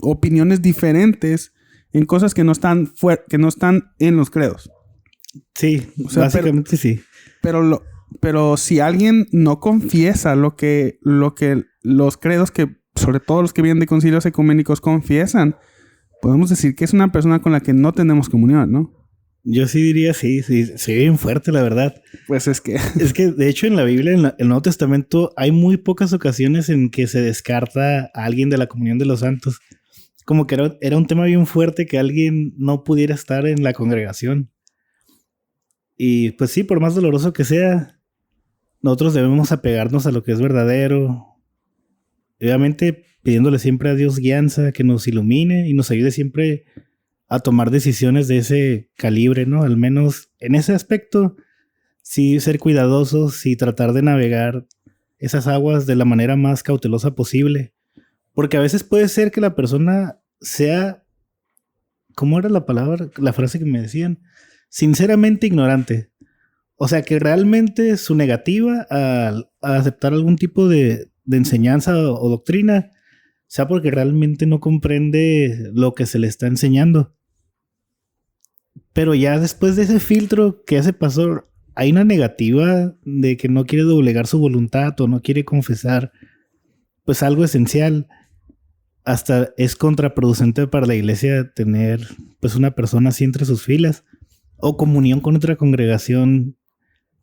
opiniones diferentes en cosas que no están en los credos. Sí, o sea, básicamente sí. Pero si alguien no confiesa lo que los credos, que sobre todo los que vienen de concilios ecuménicos, confiesan, podemos decir que es una persona con la que no tenemos comunión, ¿no? Yo sí diría sí, bien fuerte, la verdad. Pues es que de hecho en la Biblia, en el Nuevo Testamento, hay muy pocas ocasiones en que se descarta a alguien de la comunión de los santos. Como que era un tema bien fuerte que alguien no pudiera estar en la congregación. Y pues sí, por más doloroso que sea, nosotros debemos apegarnos a lo que es verdadero. Obviamente pidiéndole siempre a Dios guianza, que nos ilumine y nos ayude siempre a tomar decisiones de ese calibre, ¿no? Al menos en ese aspecto, sí ser cuidadosos y tratar de navegar esas aguas de la manera más cautelosa posible. Porque a veces puede ser que la persona sea, ¿cómo era la frase que me decían? Sinceramente ignorante. O sea, que realmente su negativa a aceptar algún tipo de enseñanza o doctrina sea porque realmente no comprende lo que se le está enseñando. Pero ya después de ese filtro que hace pasó, hay una negativa de que no quiere doblegar su voluntad o no quiere confesar pues algo esencial. Hasta es contraproducente para la iglesia tener pues una persona así entre sus filas, o comunión con otra congregación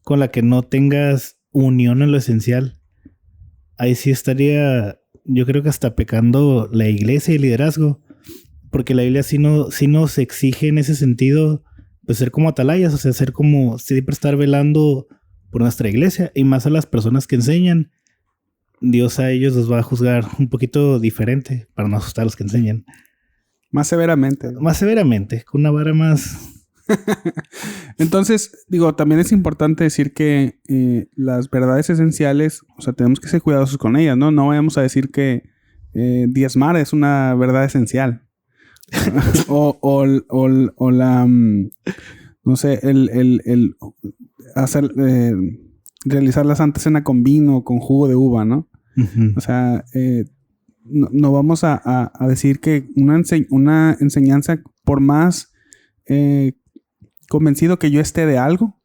con la que no tengas unión en lo esencial. Ahí sí estaría, yo creo que hasta pecando la iglesia y el liderazgo, porque la Biblia sí nos exige en ese sentido pues ser como atalayas, o sea, ser como siempre estar velando por nuestra iglesia, y más a las personas que enseñan. Dios a ellos los va a juzgar un poquito diferente para no asustar a los que enseñan. Más severamente, ¿no? Más severamente, con una vara más... Entonces, también es importante decir que las verdades esenciales, o sea, tenemos que ser cuidadosos con ellas, ¿no? No vayamos a decir que diezmar es una verdad esencial. o la... no sé, el hacer... realizar la Santa Cena con vino, con jugo de uva, ¿no? Uh-huh. O sea, no vamos a decir que una enseñanza, por más convencido que yo esté de algo,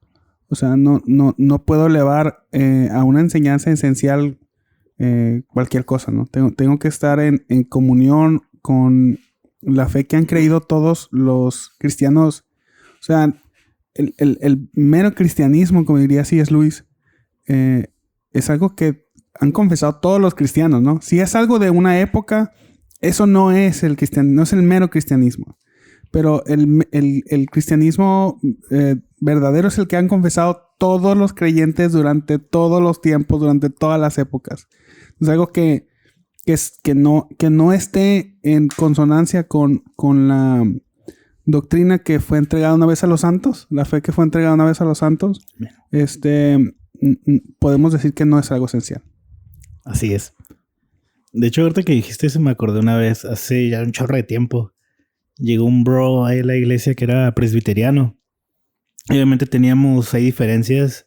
o sea, no puedo elevar a una enseñanza esencial cualquier cosa, ¿no? Tengo que estar en comunión con la fe que han creído todos los cristianos. O sea, el mero cristianismo, como diría C.S. Lewis, es algo que han confesado todos los cristianos, ¿no? Si es algo de una época, eso no es el cristianismo, no es el mero cristianismo. Pero el cristianismo verdadero es el que han confesado todos los creyentes durante todos los tiempos, durante todas las épocas. Es algo que no esté en consonancia con la doctrina que fue entregada una vez a los santos, la fe que fue entregada una vez a los santos, podemos decir que no es algo esencial. Así es. De hecho, ahorita que dijiste eso me acordé una vez, hace ya un chorro de tiempo, llegó un bro ahí a la iglesia que era presbiteriano. Obviamente teníamos ahí diferencias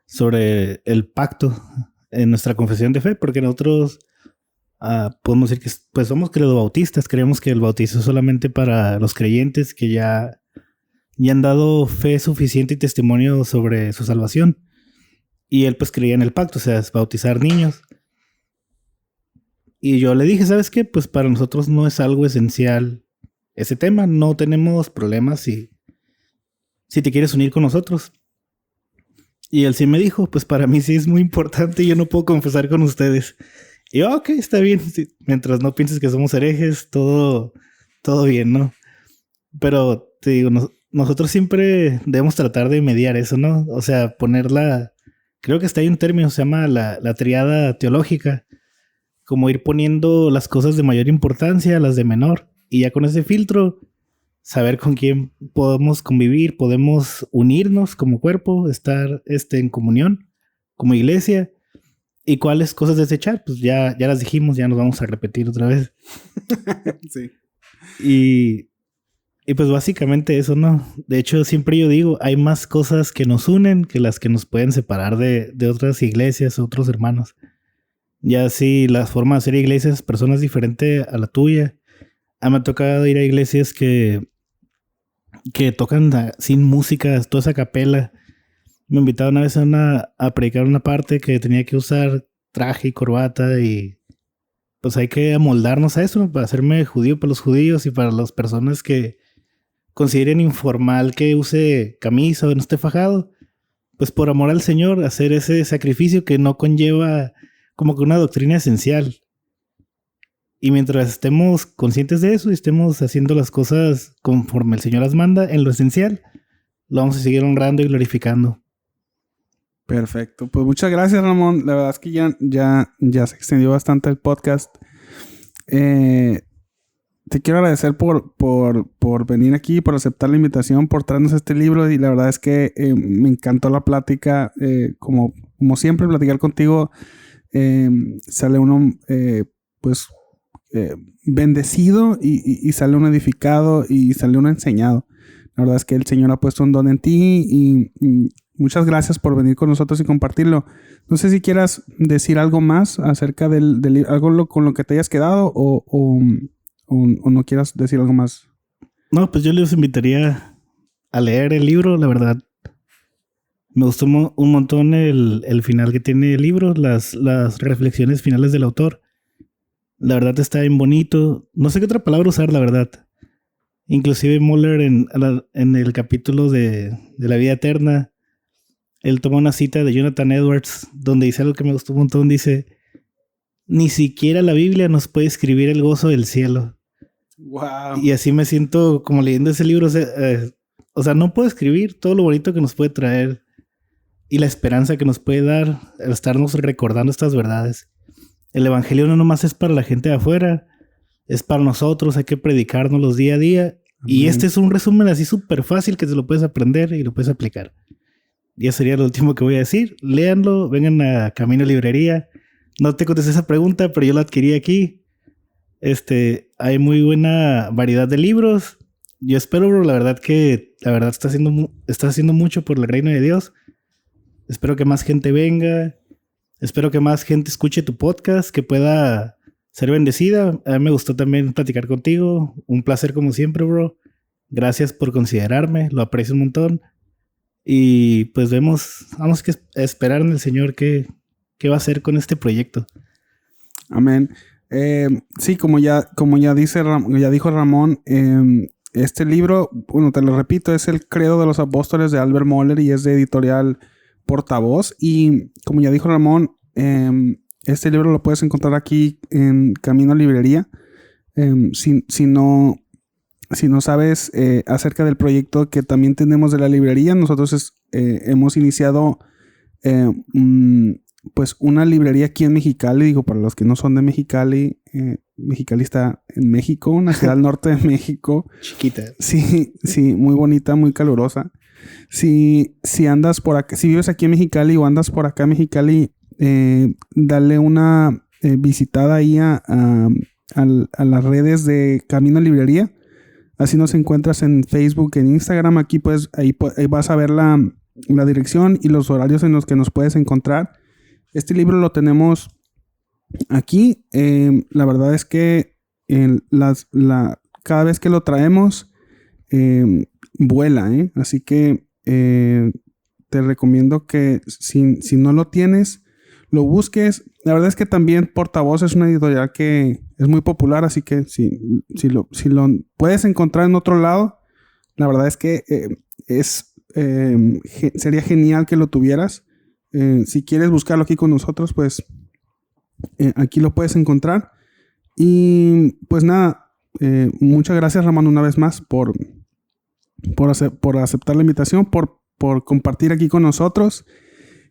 sobre el pacto en nuestra confesión de fe, porque nosotros podemos decir que pues somos credobautistas, creemos que el bautizo es solamente para los creyentes que ya han dado fe suficiente y testimonio sobre su salvación. Y él pues creía en el pacto, o sea, es bautizar niños. Y yo le dije, ¿sabes qué? Pues para nosotros no es algo esencial ese tema, no tenemos problemas si te quieres unir con nosotros. Y él sí me dijo, pues para mí sí es muy importante y yo no puedo confesar con ustedes. Y yo, ok, está bien. Sí, mientras no pienses que somos herejes, todo bien, ¿no? Pero te digo, nosotros siempre debemos tratar de mediar eso, ¿no? O sea, creo que hasta hay un término, se llama la triada teológica. Como ir poniendo las cosas de mayor importancia, las de menor. Y ya con ese filtro, saber con quién podemos convivir, podemos unirnos como cuerpo, estar en comunión, como iglesia. Y cuáles cosas desechar, pues ya las dijimos, ya nos vamos a repetir otra vez. Sí. Y pues básicamente eso, ¿no? De hecho, siempre yo digo, hay más cosas que nos unen que las que nos pueden separar de otras iglesias, otros hermanos. Ya si la forma de hacer iglesias, personas diferentes a la tuya. Me ha tocado ir a iglesias que tocan sin música, toda esa capela. Me invitaron una vez a predicar una parte que tenía que usar traje y corbata y pues hay que amoldarnos a eso, ¿no? Para hacerme judío para los judíos y para las personas que consideren informal que use camisa o no esté fajado. Pues por amor al Señor, hacer ese sacrificio que no conlleva como que una doctrina esencial. Y mientras estemos conscientes de eso y estemos haciendo las cosas conforme el Señor las manda en lo esencial, lo vamos a seguir honrando y glorificando. Perfecto. Pues muchas gracias, Ramón. La verdad es que ya se extendió bastante el podcast. Te quiero agradecer por venir aquí, por aceptar la invitación, por traernos este libro. Y la verdad es que me encantó la plática. Como siempre, platicar contigo sale uno bendecido y sale uno edificado y sale uno enseñado. La verdad es que el Señor ha puesto un don en ti y muchas gracias por venir con nosotros y compartirlo. No sé si quieras decir algo más acerca del libro, algo con lo que te hayas quedado o no quieras decir algo más. No, pues yo les invitaría a leer el libro, la verdad. Me gustó un montón el final que tiene el libro, las reflexiones finales del autor. La verdad está bien bonito. No sé qué otra palabra usar, la verdad. Inclusive Muller en el capítulo de la vida eterna, él toma una cita de Jonathan Edwards donde dice algo que me gustó un montón. Dice, ni siquiera la Biblia nos puede escribir el gozo del cielo. Wow. Y así me siento como leyendo ese libro. O sea, no puedo escribir todo lo bonito que nos puede traer y la esperanza que nos puede dar al estarnos recordando estas verdades. El evangelio no nomás es para la gente de afuera, es para nosotros, hay que predicárnoslos día a día. Amén. Y este es un resumen así súper fácil que te lo puedes aprender y lo puedes aplicar. Ya sería lo último que voy a decir. Léanlo, vengan a Camino Librería. No te contesté esa pregunta, pero yo la adquirí aquí. Hay muy buena variedad de libros. Yo espero, bro, la verdad está haciendo mucho por el reino de Dios. Espero que más gente venga. Espero que más gente escuche tu podcast, que pueda ser bendecida. A mí me gustó también platicar contigo. Un placer como siempre, bro. Gracias por considerarme. Lo aprecio un montón. Y pues vamos a esperar en el Señor qué va a hacer con este proyecto. Amén. Sí, como ya dijo Ramón, este libro, bueno, te lo repito, es El Credo de los Apóstoles de Albert Mohler y es de Editorial Portavoz. Y como ya dijo Ramón, este libro lo puedes encontrar aquí en Camino Librería. Si no sabes acerca del proyecto que también tenemos de la librería, nosotros hemos iniciado pues una librería aquí en Mexicali. Digo, para los que no son de Mexicali, Mexicali está en México, una ciudad al norte de México. Chiquita. Sí, sí, muy bonita, muy calurosa. Si andas por acá, si vives aquí en Mexicali o andas por acá en Mexicali, dale una visitada ahí a las redes de Camino Librería. Así nos encuentras en Facebook, en Instagram. Aquí pues ahí vas a ver la dirección y los horarios en los que nos puedes encontrar. Este libro lo tenemos aquí. La verdad es que cada vez que lo traemos vuela, Así que te recomiendo que si no lo tienes, lo busques. La verdad es que también Portavoz es una editorial que es muy popular, así que si lo puedes encontrar en otro lado, la verdad es que sería genial que lo tuvieras. Si quieres buscarlo aquí con nosotros, pues aquí lo puedes encontrar. Y pues nada, muchas gracias, Ramón, una vez más por aceptar la invitación, por compartir aquí con nosotros.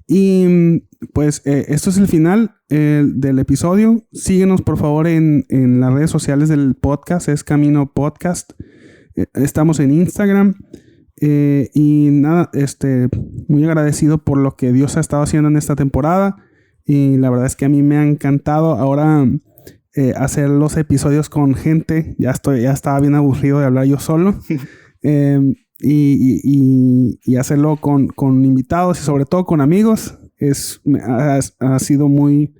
Y pues esto es el final del episodio. Síguenos por favor en las redes sociales del podcast, es Camino Podcast. Estamos en Instagram. Y nada, muy agradecido por lo que Dios ha estado haciendo en esta temporada. Y la verdad es que a mí me ha encantado ahora hacer los episodios con gente. Ya estaba bien aburrido de hablar yo solo. Y hacerlo con invitados y sobre todo con amigos ha sido muy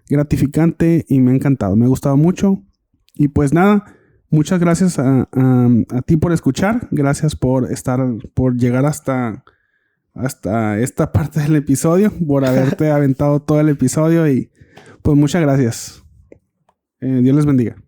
gratificante y me ha encantado, me ha gustado mucho. Y pues nada, muchas gracias a ti por escuchar, gracias por llegar hasta esta parte del episodio, por haberte aventado todo el episodio y pues muchas gracias. Dios les bendiga.